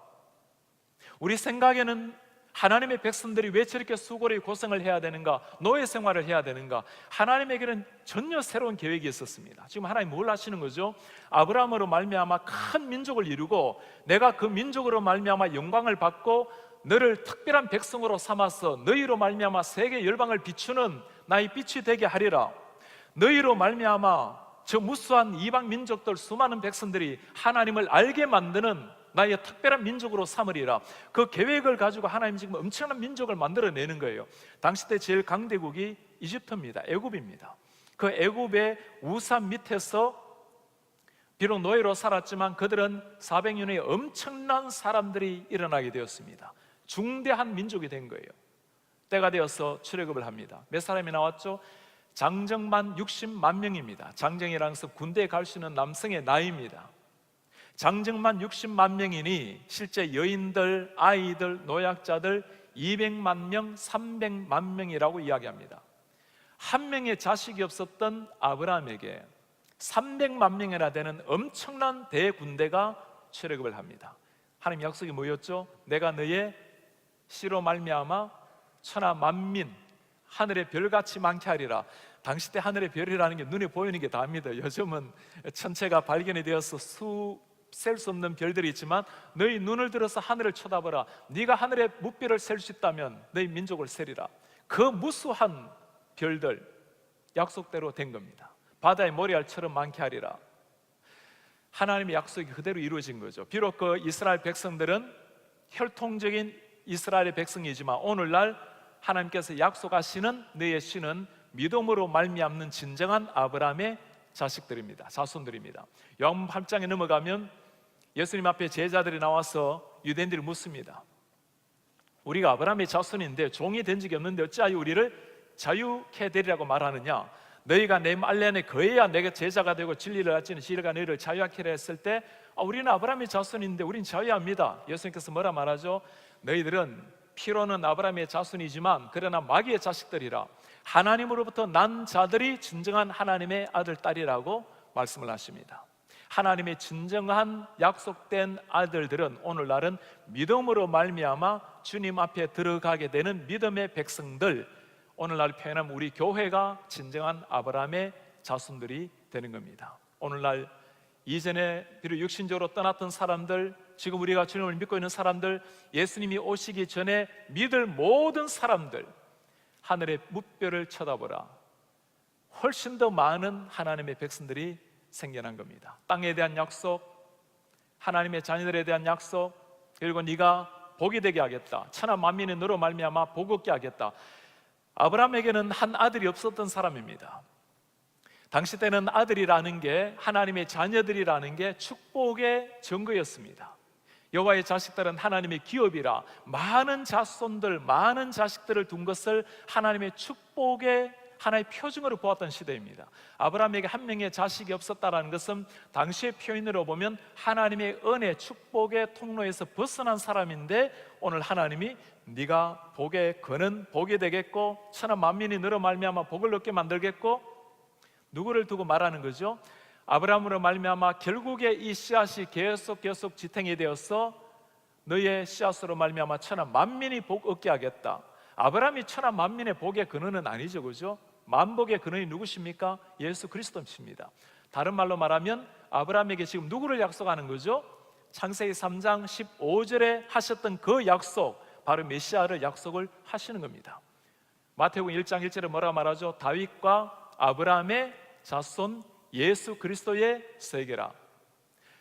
우리 생각에는 하나님의 백성들이 왜 저렇게 수고를 고생을 해야 되는가? 노예 생활을 해야 되는가? 하나님에게는 전혀 새로운 계획이 있었습니다. 지금 하나님 뭘 하시는 거죠? 아브라함으로 말미암아 큰 민족을 이루고 내가 그 민족으로 말미암아 영광을 받고 너를 특별한 백성으로 삼아서 너희로 말미암아 세계 열방을 비추는 나의 빛이 되게 하리라. 너희로 말미암아 저 무수한 이방 민족들 수많은 백성들이 하나님을 알게 만드는 나의 특별한 민족으로 삼으리라. 그 계획을 가지고 하나님 지금 엄청난 민족을 만들어내는 거예요. 당시 때 제일 강대국이 이집트입니다. 애굽입니다. 그 애굽의 우산 밑에서 비록 노예로 살았지만 그들은 400년 후에 엄청난 사람들이 일어나게 되었습니다. 중대한 민족이 된 거예요. 때가 되어서 출애굽을 합니다. 몇 사람이 나왔죠? 장정만 60만 명입니다. 장정이라는 것은 군대에 갈 수 있는 남성의 나이입니다. 장정만 60만 명이니 실제 여인들, 아이들, 노약자들 200만 명, 300만 명이라고 이야기합니다. 한 명의 자식이 없었던 아브라함에게 300만 명이나 되는 엄청난 대군대가 출애굽을 합니다. 하나님 약속이 뭐였죠? 내가 너의 씨로 말미암아 천하 만민 하늘의 별같이 많게 하리라. 당시 때 하늘의 별이라는 게 눈에 보이는 게 다입니다. 요즘은 천체가 발견이 되어서 셀 수 없는 별들이 있지만 너희 눈을 들어서 하늘을 쳐다보라. 네가 하늘의 무별을 셀 수 있다면 너희 민족을 세리라. 그 무수한 별들 약속대로 된 겁니다. 바다의 모래알처럼 많게 하리라. 하나님의 약속이 그대로 이루어진 거죠. 비록 그 이스라엘 백성들은 혈통적인 이스라엘의 백성이지만 오늘날 하나님께서 약속하시는 너의 씨는 믿음으로 말미암는 진정한 아브라함의 자식들입니다. 자손들입니다. 요한복음 8장에 넘어가면 예수님 앞에 제자들이 나와서 유대인들이 묻습니다. 우리가 아브라함의 자손인데 종이 된 적이 없는데 어찌하여 우리를 자유케 되리라고 말하느냐? 너희가 내 말년에 거해야 내가 제자가 되고 진리를 알지는 진리가 너희를 자유하게 하리라 했을 때 우리는 아브라함의 자손인데 우린 자유합니다. 예수님께서 뭐라 말하죠? 너희들은 피로는 아브라함의 자손이지만 그러나 마귀의 자식들이라. 하나님으로부터 난 자들이 진정한 하나님의 아들, 딸이라고 말씀을 하십니다. 하나님의 진정한 약속된 아들들은 오늘날은 믿음으로 말미암아 주님 앞에 들어가게 되는 믿음의 백성들, 오늘날 표현하면 우리 교회가 진정한 아브라함의 자손들이 되는 겁니다. 오늘날 이전에 비록 육신적으로 떠났던 사람들, 지금 우리가 주님을 믿고 있는 사람들, 예수님이 오시기 전에 믿을 모든 사람들, 하늘의 무뼈를 쳐다보라. 훨씬 더 많은 하나님의 백성들이 생겨난 겁니다. 땅에 대한 약속, 하나님의 자녀들에 대한 약속, 그리고 네가 복이 되게 하겠다. 천하 만민이 너로 말미암아 복 얻게 하겠다. 아브라함에게는 한 아들이 없었던 사람입니다. 당시 때는 아들이라는 게, 하나님의 자녀들이라는 게 축복의 증거였습니다. 여호와의 자식들은 하나님의 기업이라 많은 자손들, 많은 자식들을 둔 것을 하나님의 축복의 하나의 표징으로 보았던 시대입니다. 아브라함에게 한 명의 자식이 없었다라는 것은 당시의 표현으로 보면 하나님의 은혜, 축복의 통로에서 벗어난 사람인데, 오늘 하나님이 네가 복의 근은 복이 되겠고 천하 만민이 너로 말미암아 복을 얻게 만들겠고, 누구를 두고 말하는 거죠? 아브라함으로 말미암아 결국에 이 씨앗이 계속 지탱이 되어서 너의 씨앗으로 말미암아 천하 만민이 복 얻게 하겠다. 아브라함이 천하 만민의 복의 근원은 아니죠, 그죠? 만복의 근원이 누구십니까? 예수 그리스도십니다. 다른 말로 말하면 아브라함에게 지금 누구를 약속하는 거죠? 창세기 3장 15절에 하셨던 그 약속, 바로 메시아를 약속을 하시는 겁니다. 마태복음 1장 1절에 뭐라고 말하죠? 다윗과 아브라함의 자손 예수 그리스도의 세계라.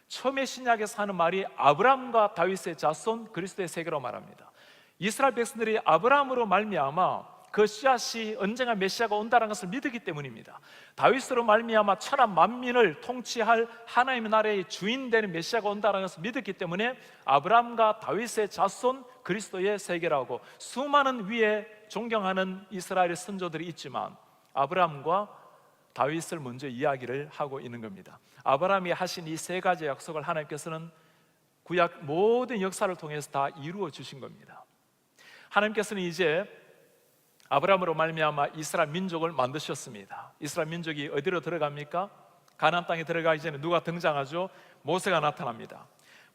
처음에 신약에서 하는 말이 아브라함과 다윗의 자손 그리스도의 세계라고 말합니다. 이스라엘 백성들이 아브라함으로 말미암아 그 씨앗이 언젠가 메시아가 온다는 것을 믿었기 때문입니다. 다윗으로 말미암아 천하 만민을 통치할 하나님의 나라의 주인 되는 메시아가 온다는 것을 믿었기 때문에 아브라함과 다윗의 자손 그리스도의 세계라고, 수많은 위에 존경하는 이스라엘의 선조들이 있지만 아브라함과 다윗을 먼저 이야기를 하고 있는 겁니다. 아브라함이 하신 이 세 가지 약속을 하나님께서는 구약 모든 역사를 통해서 다 이루어 주신 겁니다. 하나님께서는 이제 아브라함으로 말미암아 이스라엘 민족을 만드셨습니다. 이스라엘 민족이 어디로 들어갑니까? 가나안 땅에 들어가기 전에 누가 등장하죠? 모세가 나타납니다.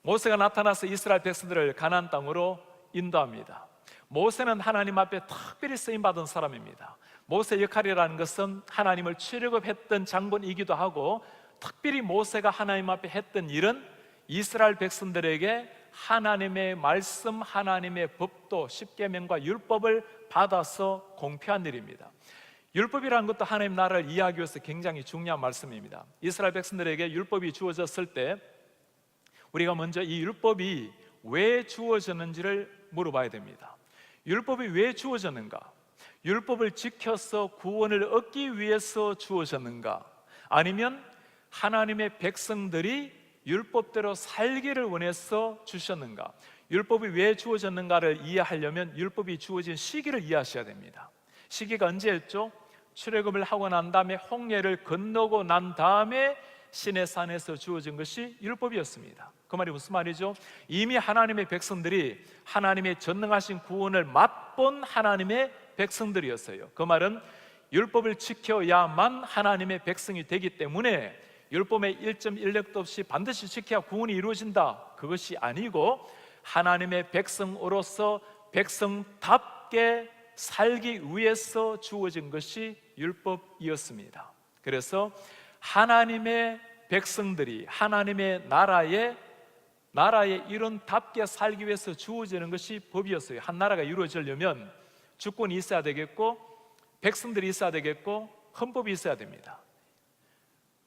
모세가 나타나서 이스라엘 백성들을 가나안 땅으로 인도합니다. 모세는 하나님 앞에 특별히 쓰임받은 사람입니다. 모세 역할이라는 것은 하나님을 출애굽했던 장본이기도 하고, 특별히 모세가 하나님 앞에 했던 일은 이스라엘 백성들에게 하나님의 말씀, 하나님의 법도, 십계명과 율법을 받아서 공표한 일입니다. 율법이라는 것도 하나님 나라를 이해하기 위해서 굉장히 중요한 말씀입니다. 이스라엘 백성들에게 율법이 주어졌을 때 우리가 먼저 이 율법이 왜 주어졌는지를 물어봐야 됩니다. 율법이 왜 주어졌는가? 율법을 지켜서 구원을 얻기 위해서 주어졌는가? 아니면 하나님의 백성들이 율법대로 살기를 원해서 주셨는가? 율법이 왜 주어졌는가를 이해하려면 율법이 주어진 시기를 이해하셔야 됩니다. 시기가 언제였죠? 출애굽을 하고 난 다음에 홍해를 건너고 난 다음에 시내산에서 주어진 것이 율법이었습니다. 그 말이 무슨 말이죠? 이미 하나님의 백성들이 하나님의 전능하신 구원을 맛본 하나님의 백성들이었어요. 그 말은 율법을 지켜야만 하나님의 백성이 되기 때문에 율법의 1.1력도 없이 반드시 지켜야 구원이 이루어진다, 그것이 아니고 하나님의 백성으로서 백성답게 살기 위해서 주어진 것이 율법이었습니다. 그래서 하나님의 백성들이 하나님의 나라의 이론답게 살기 위해서 주어지는 것이 법이었어요. 한 나라가 이루어지려면 주권이 있어야 되겠고, 백성들이 있어야 되겠고, 헌법이 있어야 됩니다.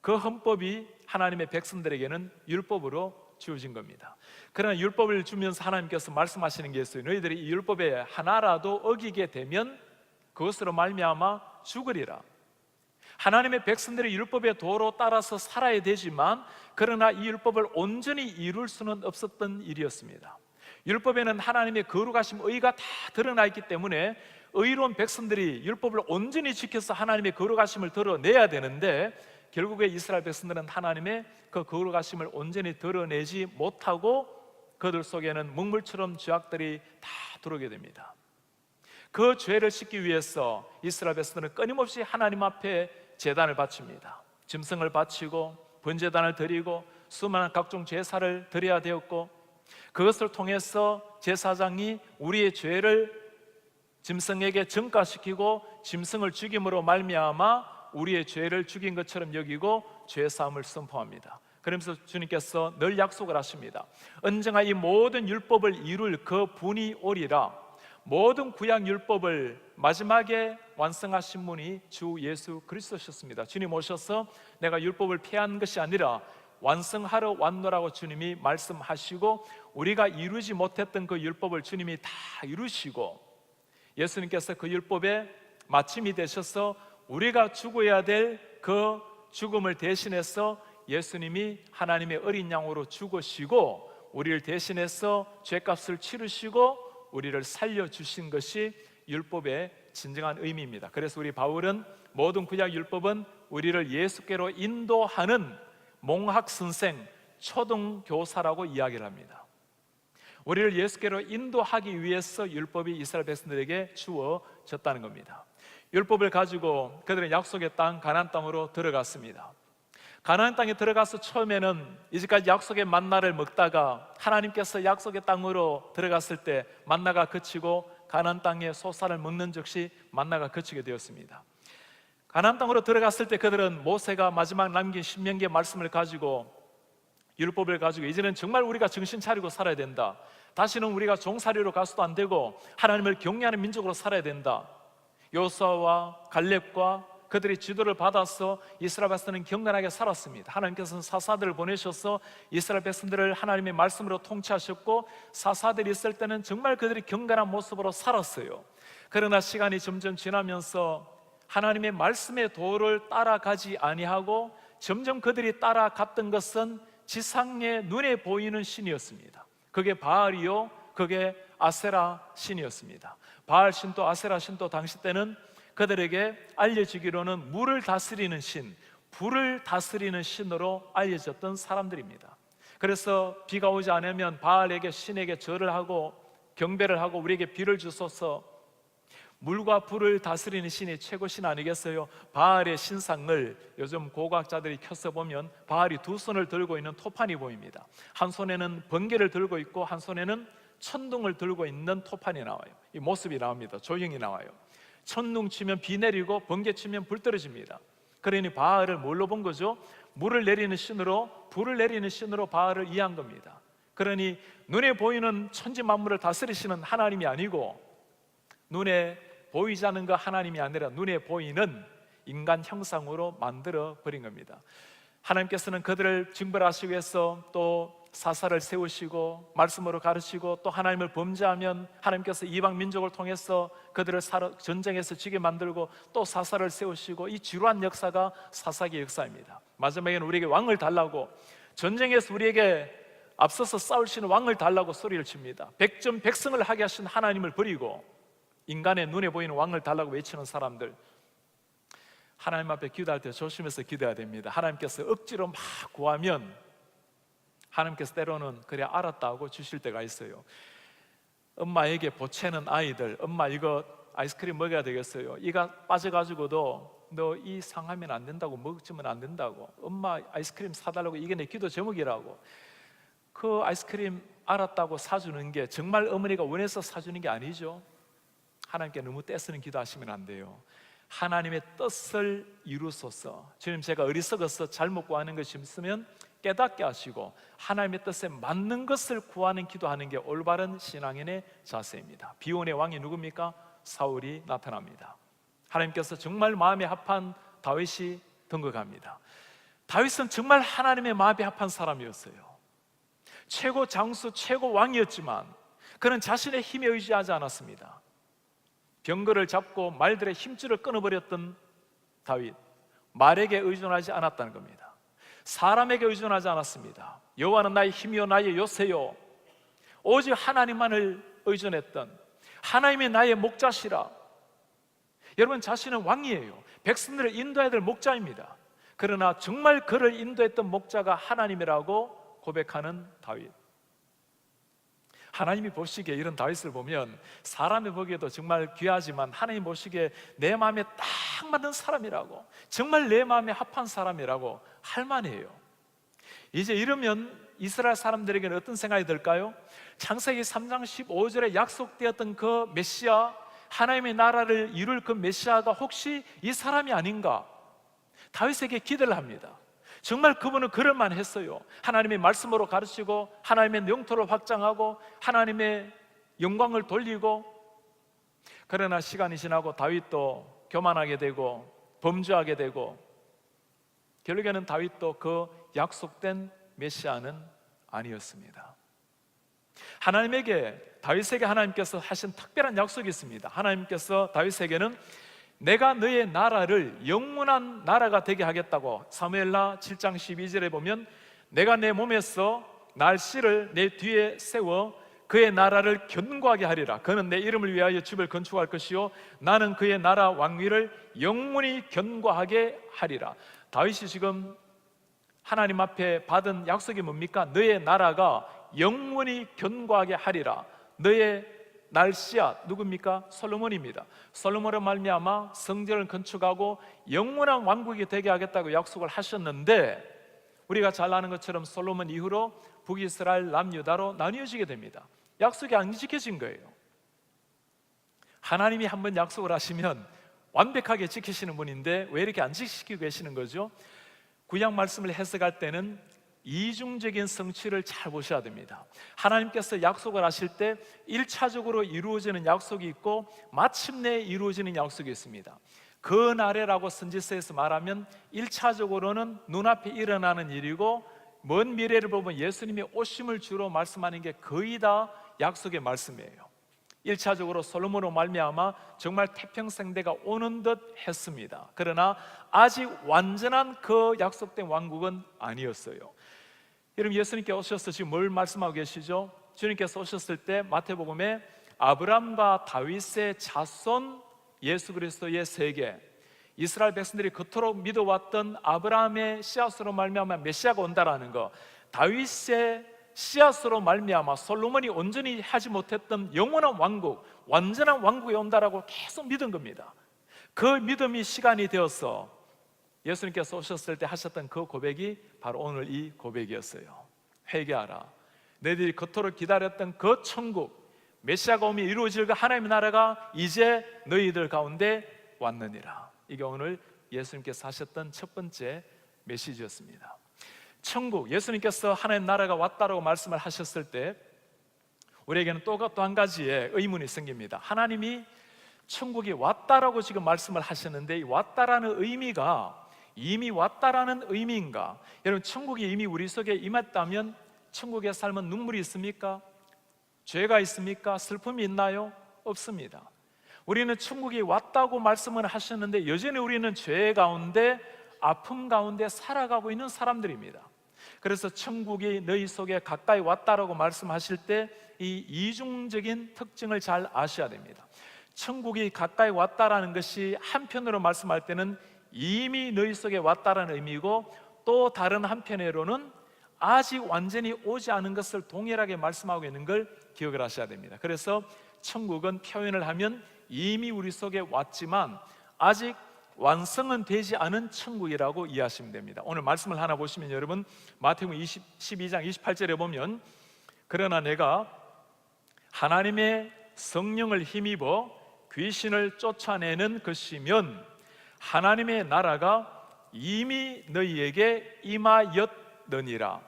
그 헌법이 하나님의 백성들에게는 율법으로 주어진 겁니다. 그러나 율법을 주면서 하나님께서 말씀하시는 게 있어요. 너희들이 이 율법에 하나라도 어기게 되면 그것으로 말미암아 죽으리라. 하나님의 백성들이 율법의 도로 따라서 살아야 되지만, 그러나 이 율법을 온전히 이룰 수는 없었던 일이었습니다. 율법에는 하나님의 거룩하심, 의가 다 드러나 있기 때문에 의로운 백성들이 율법을 온전히 지켜서 하나님의 거룩하심을 드러내야 되는데, 결국에 이스라엘 백성들은 하나님의 그 거룩하심을 온전히 드러내지 못하고 그들 속에는 먹물처럼 죄악들이 다 들어오게 됩니다. 그 죄를 씻기 위해서 이스라엘 백성들은 끊임없이 하나님 앞에 제단을 바칩니다. 짐승을 바치고 번제단을 드리고 수많은 각종 제사를 드려야 되었고, 그것을 통해서 제사장이 우리의 죄를 짐승에게 전가시키고 짐승을 죽임으로 말미암아 우리의 죄를 죽인 것처럼 여기고 죄사함을 선포합니다. 그러면서 주님께서 늘 약속을 하십니다. 언젠가 이 모든 율법을 이룰 그 분이 오리라. 모든 구약 율법을 마지막에 완성하신 분이 주 예수 그리스도셨습니다. 주님 오셔서 내가 율법을 폐한 것이 아니라 완성하러 왔노라고 주님이 말씀하시고, 우리가 이루지 못했던 그 율법을 주님이 다 이루시고, 예수님께서 그 율법의 마침이 되셔서 우리가 죽어야 될 그 죽음을 대신해서 예수님이 하나님의 어린 양으로 죽으시고 우리를 대신해서 죄값을 치르시고 우리를 살려주신 것이 율법의 진정한 의미입니다. 그래서 우리 바울은 모든 구약 율법은 우리를 예수께로 인도하는 몽학선생, 초등교사라고 이야기를 합니다. 우리를 예수께로 인도하기 위해서 율법이 이스라엘 백성들에게 주어졌다는 겁니다. 율법을 가지고 그들은 약속의 땅 가나안 땅으로 들어갔습니다. 가나안 땅에 들어가서 처음에는 이제까지 약속의 만나를 먹다가 하나님께서 약속의 땅으로 들어갔을 때 만나가 그치고 가나안 땅에 소사를 먹는 즉시 만나가 그치게 되었습니다. 가나안 땅으로 들어갔을 때 그들은 모세가 마지막 남긴 신명기의 말씀을 가지고, 율법을 가지고 이제는 정말 우리가 정신 차리고 살아야 된다. 다시는 우리가 종살이로 가서도 안 되고 하나님을 경외하는 민족으로 살아야 된다. 여호수아와 갈렙과 그들이 지도를 받아서 이스라엘 백성은 경건하게 살았습니다. 하나님께서는 사사들을 보내셔서 이스라엘 백성들을 하나님의 말씀으로 통치하셨고, 사사들이 있을 때는 정말 그들이 경건한 모습으로 살았어요. 그러나 시간이 점점 지나면서 하나님의 말씀의 도를 따라가지 아니하고 점점 그들이 따라갔던 것은 지상의 눈에 보이는 신이었습니다. 그게 바알이요, 그게 아세라 신이었습니다. 바알 신도 아세라 신도 당시 때는 그들에게 알려지기로는 물을 다스리는 신, 불을 다스리는 신으로 알려졌던 사람들입니다. 그래서 비가 오지 않으면 바알에게, 신에게 절을 하고 경배를 하고 우리에게 비를 주소서, 물과 불을 다스리는 신이 최고신 아니겠어요? 바알의 신상을 요즘 고고학자들이 켜서 보면 바알이 두 손을 들고 있는 토판이 보입니다. 한 손에는 번개를 들고 있고 한 손에는 천둥을 들고 있는 토판이 나와요. 이 모습이 나옵니다. 조형이 나와요. 천둥 치면 비 내리고 번개 치면 불 떨어집니다. 그러니 바알을 뭘로 본 거죠? 물을 내리는 신으로, 불을 내리는 신으로 바알을 이해한 겁니다. 그러니 눈에 보이는 천지 만물을 다스리시는 하나님이 아니고, 눈에 보이지 않는 그 하나님이 아니라 눈에 보이는 인간 형상으로 만들어 버린 겁니다. 하나님께서는 그들을 징벌하시기 위해서 또 사사를 세우시고 말씀으로 가르치고, 또 하나님을 범죄하면 하나님께서 이방 민족을 통해서 그들을 전쟁에서 지게 만들고 또 사사를 세우시고, 이 지루한 역사가 사사기의 역사입니다. 마지막에는 우리에게 왕을 달라고, 전쟁에서 우리에게 앞서서 싸우시는 왕을 달라고 소리를 칩니다. 백전백승을 하게 하신 하나님을 버리고 인간의 눈에 보이는 왕을 달라고 외치는 사람들, 하나님 앞에 기도할 때 조심해서 기도해야 됩니다. 하나님께서 억지로 막 구하면 하나님께서 때로는 그래 알았다 하고 주실 때가 있어요. 엄마에게 보채는 아이들, 엄마 이거 아이스크림 먹어야 되겠어요. 이가 빠져가지고도 너 이 상하면 안 된다고, 먹으면 안 된다고, 엄마 아이스크림 사달라고, 이게 내 기도 제목이라고. 그 아이스크림 알았다고 사주는 게 정말 어머니가 원해서 사주는 게 아니죠. 하나님께 너무 떼쓰는 기도하시면 안 돼요. 하나님의 뜻을 이루소서. 주님, 제가 어리석어서 잘못 구하는 것이 있으면 깨닫게 하시고 하나님의 뜻에 맞는 것을 구하는 기도하는 게 올바른 신앙인의 자세입니다. 비온의 왕이 누굽니까? 사울이 나타납니다. 하나님께서 정말 마음에 합한 다윗이 등극합니다. 다윗은 정말 하나님의 마음에 합한 사람이었어요. 최고 장수, 최고 왕이었지만 그는 자신의 힘에 의지하지 않았습니다. 병거를 잡고 말들의 힘줄을 끊어버렸던 다윗, 말에게 의존하지 않았다는 겁니다. 사람에게 의존하지 않았습니다. 여호와는 나의 힘이요 나의 요새요, 오직 하나님만을 의존했던, 하나님이 나의 목자시라. 여러분, 자신은 왕이에요. 백성들을 인도해야 될 목자입니다. 그러나 정말 그를 인도했던 목자가 하나님이라고 고백하는 다윗. 하나님이 보시기에 이런 다윗을 보면 사람이 보기에도 정말 귀하지만 하나님 보시기에 내 마음에 딱 맞는 사람이라고, 정말 내 마음에 합한 사람이라고 할 만해요. 이제 이러면 이스라엘 사람들에게는 어떤 생각이 들까요? 창세기 3장 15절에 약속되었던 그 메시아, 하나님의 나라를 이룰 그 메시아가 혹시 이 사람이 아닌가? 다윗에게 기대를 합니다. 정말 그분은 그럴만 했어요. 하나님의 말씀으로 가르치고 하나님의 영토를 확장하고 하나님의 영광을 돌리고. 그러나 시간이 지나고 다윗도 교만하게 되고 범죄하게 되고 결국에는 다윗도 그 약속된 메시아는 아니었습니다. 하나님에게, 다윗에게 하나님께서 하신 특별한 약속이 있습니다. 하나님께서 다윗에게는 내가 너의 나라를 영원한 나라가 되게 하겠다고, 사무엘하 7장 12절에 보면 내가 내 몸에서 날씨를 내 뒤에 세워 그의 나라를 견고하게 하리라. 그는 내 이름을 위하여 집을 건축할 것이요 나는 그의 나라 왕위를 영원히 견고하게 하리라. 다윗이 지금 하나님 앞에 받은 약속이 뭡니까? 너의 나라가 영원히 견고하게 하리라. 너의 날씨야 누굽니까? 솔로몬입니다. 솔로몬으로 말미암아 성전을 건축하고 영원한 왕국이 되게 하겠다고 약속을 하셨는데, 우리가 잘 아는 것처럼 솔로몬 이후로 북이스라엘 남유다로 나뉘어지게 됩니다. 약속이 안 지켜진 거예요. 하나님이 한번 약속을 하시면 완벽하게 지키시는 분인데 왜 이렇게 안 지키고 계시는 거죠? 구약 말씀을 해석할 때는 이중적인 성취를 잘 보셔야 됩니다. 하나님께서 약속을 하실 때 1차적으로 이루어지는 약속이 있고 마침내 이루어지는 약속이 있습니다. 그 날에라고 선지서에서 말하면 1차적으로는 눈앞에 일어나는 일이고, 먼 미래를 보면 예수님의 오심을 주로 말씀하는 게 거의 다 약속의 말씀이에요. 1차적으로 솔로몬으로 말미암아 정말 태평성대가 오는 듯 했습니다. 그러나 아직 완전한 그 약속된 왕국은 아니었어요. 여러분, 예수님께 오셔서 지금 뭘 말씀하고 계시죠? 주님께서 오셨을 때 마태복음에 아브람과 다윗의 자손 예수 그리스도의 세계, 이스라엘 백성들이 그토록 믿어왔던 아브라함의 씨앗으로 말미암아 메시아가 온다라는 거, 다윗의 씨앗으로 말미암아 솔로몬이 온전히 하지 못했던 영원한 왕국, 완전한 왕국이 온다라고 계속 믿은 겁니다. 그 믿음이 시간이 되어서 예수님께서 오셨을 때 하셨던 그 고백이 바로 오늘 이 고백이었어요. 회개하라. 너희들이 그토록 기다렸던 그 천국, 메시아가 오면 이루어질 그 하나님의 나라가 이제 너희들 가운데 왔느니라. 이게 오늘 예수님께서 하셨던 첫 번째 메시지였습니다. 천국, 예수님께서 하나님 나라가 왔다라고 말씀을 하셨을 때 우리에게는 또 한 가지의 의문이 생깁니다. 하나님이 천국이 왔다라고 지금 말씀을 하셨는데 이 왔다라는 의미가 이미 왔다라는 의미인가? 여러분, 천국이 이미 우리 속에 임했다면 천국의 삶은 눈물이 있습니까? 죄가 있습니까? 슬픔이 있나요? 없습니다. 우리는 천국이 왔다고 말씀을 하셨는데 여전히 우리는 죄 가운데, 아픔 가운데 살아가고 있는 사람들입니다. 그래서 천국이 너희 속에 가까이 왔다라고 말씀하실 때 이 이중적인 특징을 잘 아셔야 됩니다. 천국이 가까이 왔다라는 것이 한편으로 말씀할 때는 이미 너희 속에 왔다라는 의미고, 또 다른 한편으로는 아직 완전히 오지 않은 것을 동일하게 말씀하고 있는 걸 기억을 하셔야 됩니다. 그래서 천국은 표현을 하면 이미 우리 속에 왔지만 아직 완성은 되지 않은 천국이라고 이해하시면 됩니다. 오늘 말씀을 하나 보시면 여러분, 마태복음 12장 28절에 보면 그러나 내가 하나님의 성령을 힘입어 귀신을 쫓아내는 것이면 하나님의 나라가 이미 너희에게 임하였느니라.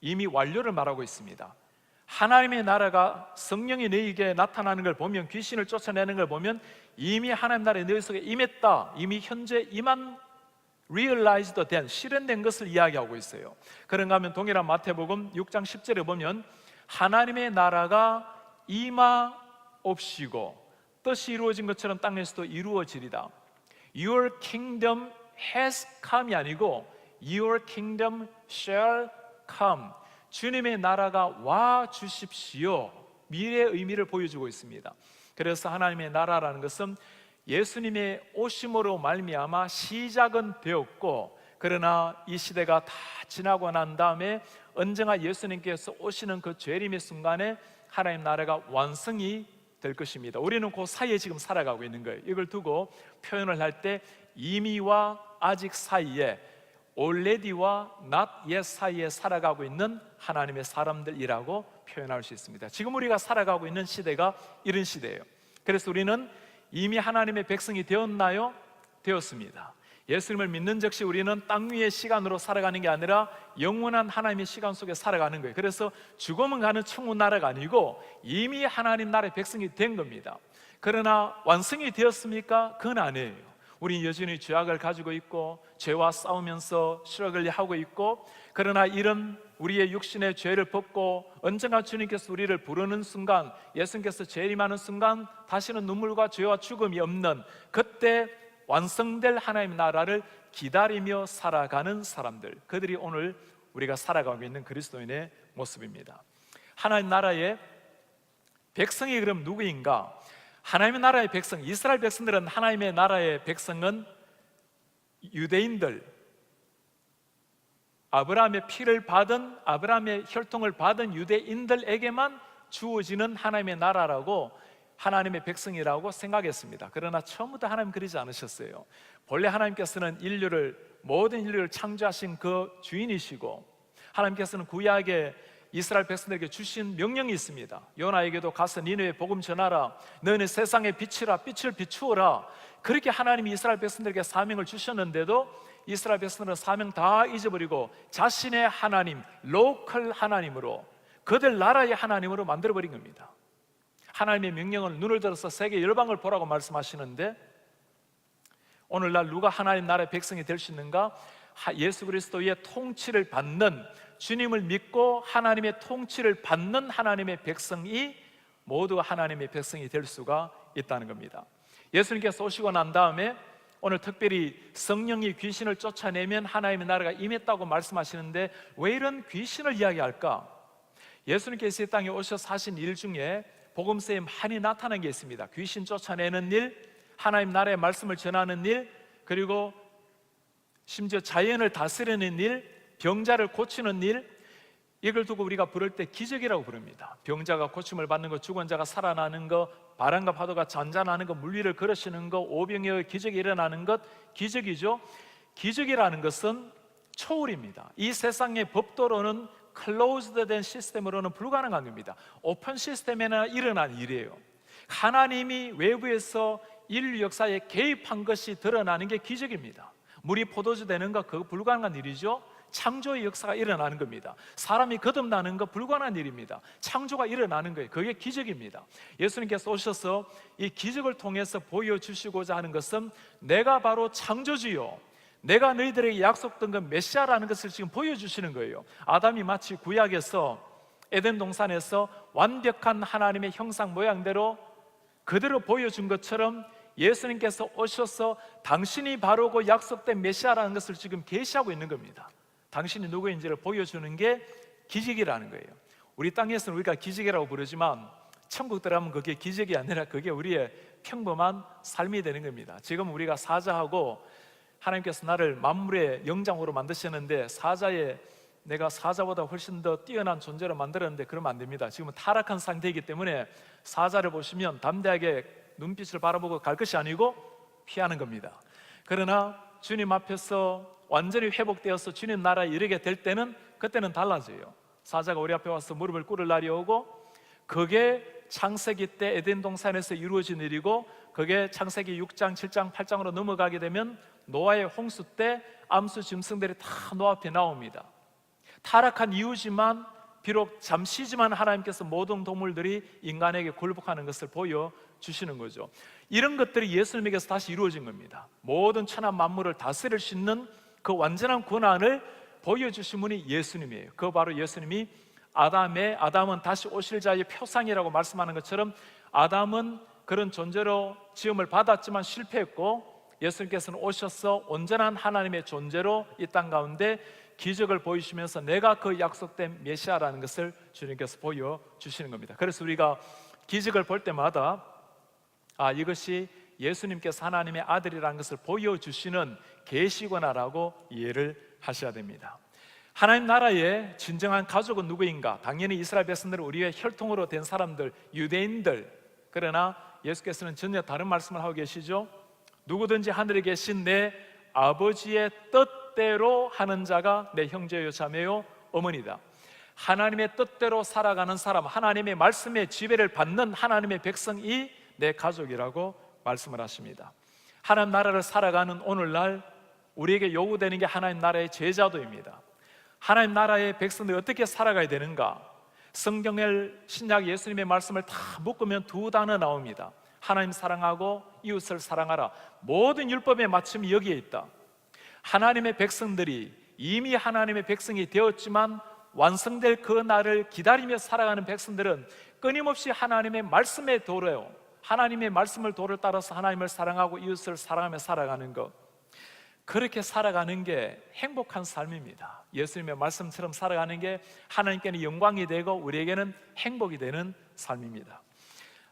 이미 완료를 말하고 있습니다. 하나님의 나라가, 성령이 너희에게 나타나는 걸 보면, 귀신을 쫓아내는 걸 보면 이미 하나님 나라에 너희 속에 임했다, 이미 현재 임한, realized 된, 실현된 것을 이야기하고 있어요. 그런가 하면 동일한 마태복음 6장 10절에 보면 하나님의 나라가 임하옵시고 뜻이 이루어진 것처럼 땅에서도 이루어지리다. Your kingdom has come이 아니고 Your kingdom shall come. 주님의 나라가 와 주십시오. 미래의 의미를 보여주고 있습니다. 그래서 하나님의 나라라는 것은 예수님의 오심으로 말미암아 시작은 되었고, 그러나 이 시대가 다 지나고 난 다음에 언젠가 예수님께서 오시는 그 재림의 순간에 하나님 나라가 완성이 될 것입니다. 우리는 그 사이에 지금 살아가고 있는 거예요. 이걸 두고 표현을 할 때 이미와 아직 사이에, already와 not yet 사이에 살아가고 있는 하나님의 사람들이라고 표현할 수 있습니다. 지금 우리가 살아가고 있는 시대가 이런 시대예요. 그래서 우리는 이미 하나님의 백성이 되었나요? 되었습니다. 예수님을 믿는 즉시 우리는 땅 위의 시간으로 살아가는 게 아니라 영원한 하나님의 시간 속에 살아가는 거예요. 그래서 죽으면 가는 천국 나라가 아니고 이미 하나님 나라의 백성이 된 겁니다. 그러나 완성이 되었습니까? 그건 아니에요. 우리 여전히 죄악을 가지고 있고 죄와 싸우면서 실력을 하고 있고, 그러나 이런 우리의 육신의 죄를 벗고 언젠가 주님께서 우리를 부르는 순간, 예수님께서 재림하는 순간 다시는 눈물과 죄와 죽음이 없는 그때 완성될 하나님의 나라를 기다리며 살아가는 사람들, 그들이 오늘 우리가 살아가고 있는 그리스도인의 모습입니다. 하나님 나라의 백성이 그럼 누구인가? 하나님의 나라의 백성, 이스라엘 백성들은, 하나님의 나라의 백성은 유대인들, 아브라함의 피를 받은, 아브라함의 혈통을 받은 유대인들에게만 주어지는 하나님의 나라라고, 하나님의 백성이라고 생각했습니다. 그러나 처음부터 하나님 그러지 않으셨어요. 본래 하나님께서는 모든 인류를 창조하신 그 주인이시고, 하나님께서는 구약에 이스라엘 백성들에게 주신 명령이 있습니다. 요나에게도 가서 니느웨 복음 전하라, 너는 세상의 빛이라, 빛을 비추어라. 그렇게 하나님이 이스라엘 백성들에게 사명을 주셨는데도 이스라엘 백성들은 사명 다 잊어버리고 자신의 하나님, 로컬 하나님으로, 그들 나라의 하나님으로 만들어버린 겁니다. 하나님의 명령을 눈을 들어서 세계 열방을 보라고 말씀하시는데, 오늘날 누가 하나님 나라의 백성이 될 수 있는가? 예수 그리스도의 통치를 받는, 주님을 믿고 하나님의 통치를 받는 하나님의 백성이 모두 하나님의 백성이 될 수가 있다는 겁니다. 예수님께서 오시고 난 다음에 오늘 특별히 성령이 귀신을 쫓아내면 하나님의 나라가 임했다고 말씀하시는데, 왜 이런 귀신을 이야기할까? 예수님께서 이 땅에 오셔서 하신 일 중에 복음서에 많이 나타난 게 있습니다. 귀신 쫓아내는 일, 하나님 나라의 말씀을 전하는 일, 그리고 심지어 자연을 다스리는 일, 병자를 고치는 일, 이걸 두고 우리가 부를 때 기적이라고 부릅니다. 병자가 고침을 받는 것, 죽은 자가 살아나는 것, 바람과 파도가 잔잔하는 것, 물 위를 걸으시는 것, 오병이어의 기적이 일어나는 것, 기적이죠. 기적이라는 것은 초월입니다. 이 세상의 법도로는, 클로즈드 된 시스템으로는 불가능한 겁니다. 오픈 시스템에나 일어난 일이에요. 하나님이 외부에서 인류 역사에 개입한 것이 드러나는 게 기적입니다. 물이 포도주 되는 거, 그거 불가능한 일이죠. 창조의 역사가 일어나는 겁니다. 사람이 거듭나는 거 불가능한 일입니다. 창조가 일어나는 거예요. 그게 기적입니다. 예수님께서 오셔서 이 기적을 통해서 보여주시고자 하는 것은 내가 바로 창조주요, 내가 너희들에게 약속된 그 메시아라는 것을 지금 보여주시는 거예요. 아담이 마치 구약에서 에덴 동산에서 완벽한 하나님의 형상 모양대로 그대로 보여준 것처럼 예수님께서 오셔서 당신이 바로 그 약속된 메시아라는 것을 지금 계시하고 있는 겁니다. 당신이 누구인지를 보여주는 게 기적이라는 거예요. 우리 땅에서는 우리가 기적이라고 부르지만 천국 들어가면 그게 기적이 아니라 그게 우리의 평범한 삶이 되는 겁니다. 지금 우리가 사자하고, 하나님께서 나를 만물의 영장으로 만드셨는데 내가 사자보다 훨씬 더 뛰어난 존재로 만들었는데 그러면 안 됩니다. 지금은 타락한 상태이기 때문에 사자를 보시면 담대하게 눈빛을 바라보고 갈 것이 아니고 피하는 겁니다. 그러나 주님 앞에서 완전히 회복되어서 주님 나라에 이르게 될 때는, 그때는 달라져요. 사자가 우리 앞에 와서 무릎을 꿇을 날이 오고, 그게 창세기 때 에덴 동산에서 이루어진 일이고, 그게 창세기 6장, 7장, 8장으로 넘어가게 되면 노아의 홍수 때 암수 짐승들이 다 노아 앞에 나옵니다. 타락한 이유지만, 비록 잠시지만 하나님께서 모든 동물들이 인간에게 굴복하는 것을 보여주시는 거죠. 이런 것들이 예수님에게서 다시 이루어진 겁니다. 모든 천하 만물을 다스릴 수 있는 그 완전한 권한을 보여주신 분이 예수님이에요. 그 바로 예수님이 아담은 다시 오실 자의 표상이라고 말씀하는 것처럼, 아담은 그런 존재로 지음을 받았지만 실패했고, 예수님께서는 오셔서 온전한 하나님의 존재로 이 땅 가운데 기적을 보이시면서 내가 그 약속된 메시아라는 것을 주님께서 보여주시는 겁니다. 그래서 우리가 기적을 볼 때마다 이것이 예수님께서 하나님의 아들이라는 것을 보여주시는 계시구나라고 이해를 하셔야 됩니다. 하나님 나라의 진정한 가족은 누구인가? 당연히 이스라엘 백성들은 우리의 혈통으로 된 사람들, 유대인들. 그러나 예수께서는 전혀 다른 말씀을 하고 계시죠. 누구든지 하늘에 계신 내 아버지의 뜻대로 하는 자가 내 형제요 자매요 어머니다. 하나님의 뜻대로 살아가는 사람, 하나님의 말씀의 지배를 받는 하나님의 백성이 내 가족이라고 말씀을 하십니다. 하나님 나라를 살아가는 오늘날 우리에게 요구되는 게 하나님 나라의 제자도입니다. 하나님 나라의 백성들이 어떻게 살아가야 되는가? 성경의 신약 예수님의 말씀을 다 묶으면 두 단어 나옵니다. 하나님 사랑하고 이웃을 사랑하라. 모든 율법의 마침이 여기에 있다. 하나님의 백성들이 이미 하나님의 백성이 되었지만 완성될 그 날을 기다리며 살아가는 백성들은 끊임없이 하나님의 말씀의 도로요, 하나님의 말씀을 도를 따라서 하나님을 사랑하고 이웃을 사랑하며 살아가는 것, 그렇게 살아가는 게 행복한 삶입니다. 예수님의 말씀처럼 살아가는 게 하나님께는 영광이 되고 우리에게는 행복이 되는 삶입니다.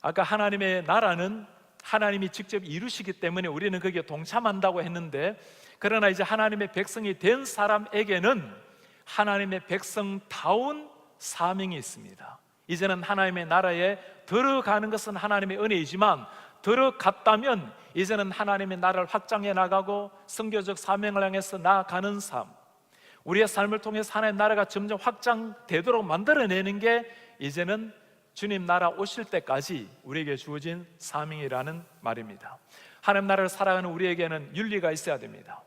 아까 하나님의 나라는 하나님이 직접 이루시기 때문에 우리는 거기에 동참한다고 했는데, 그러나 이제 하나님의 백성이 된 사람에게는 하나님의 백성다운 사명이 있습니다. 이제는 하나님의 나라에 들어가는 것은 하나님의 은혜이지만, 들어갔다면 이제는 하나님의 나라를 확장해 나가고 선교적 사명을 향해서 나아가는 삶, 우리의 삶을 통해서 하나님의 나라가 점점 확장되도록 만들어내는 게 이제는 주님 나라 오실 때까지 우리에게 주어진 사명이라는 말입니다. 하나님 나라를 살아가는 우리에게는 윤리가 있어야 됩니다.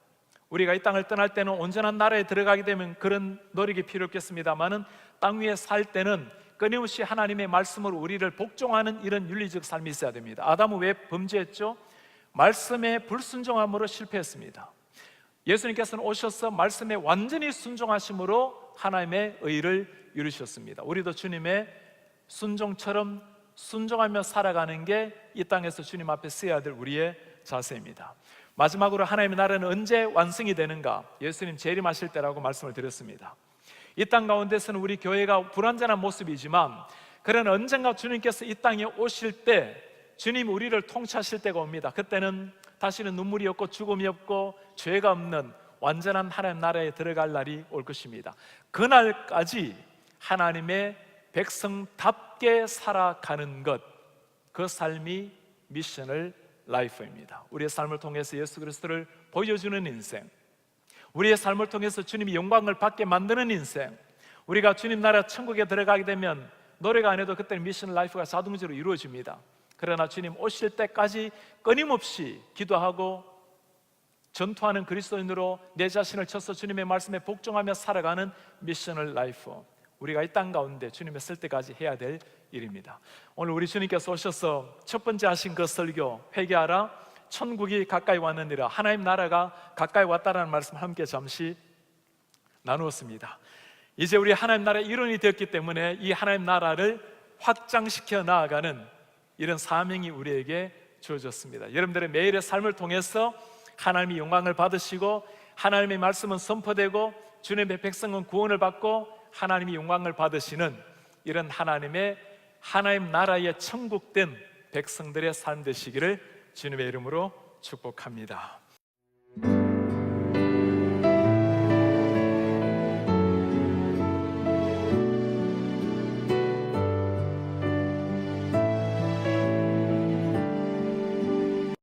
우리가 이 땅을 떠날 때는 온전한 나라에 들어가게 되면 그런 노력이 필요 없겠습니다만은 땅 위에 살 때는 끊임없이 하나님의 말씀으로 우리를 복종하는 이런 윤리적 삶이 있어야 됩니다. 아담은 왜 범죄했죠? 말씀에 불순종함으로 실패했습니다. 예수님께서는 오셔서 말씀에 완전히 순종하심으로 하나님의 의를 이루셨습니다. 우리도 주님의 순종처럼 순종하며 살아가는 게 이 땅에서 주님 앞에 써야 될 우리의 자세입니다. 마지막으로 하나님의 나라는 언제 완성이 되는가? 예수님 재림하실 때라고 말씀을 드렸습니다. 이 땅 가운데서는 우리 교회가 불완전한 모습이지만, 그러나 언젠가 주님께서 이 땅에 오실 때 주님 우리를 통치하실 때가 옵니다. 그때는 다시는 눈물이 없고 죽음이 없고 죄가 없는 완전한 하나님 나라에 들어갈 날이 올 것입니다. 그날까지 하나님의 백성답게 살아가는 것, 그 삶이 미셔널 라이프입니다. 우리의 삶을 통해서 예수 그리스도를 보여주는 인생, 우리의 삶을 통해서 주님이 영광을 받게 만드는 인생, 우리가 주님 나라 천국에 들어가게 되면 노래가 안 해도 그때는 미션 라이프가 자동적으로 이루어집니다. 그러나 주님 오실 때까지 끊임없이 기도하고 전투하는 그리스도인으로 내 자신을 쳐서 주님의 말씀에 복종하며 살아가는 미셔널 라이프, 우리가 이 땅 가운데 주님의 쓸 때까지 해야 될 일입니다. 오늘 우리 주님께서 오셔서 첫 번째 하신 그 설교, 회개하라 천국이 가까이 왔느니라, 하나님 나라가 가까이 왔다라는 말씀을 함께 잠시 나누었습니다. 이제 우리 하나님 나라의 일원이 되었기 때문에 이 하나님 나라를 확장시켜 나아가는 이런 사명이 우리에게 주어졌습니다. 여러분들의 매일의 삶을 통해서 하나님이 영광을 받으시고 하나님의 말씀은 선포되고 주님의 백성은 구원을 받고 하나님이 영광을 받으시는 이런 하나님 나라의 천국된 백성들의 삶 되시기를 주님의 이름으로 축복합니다.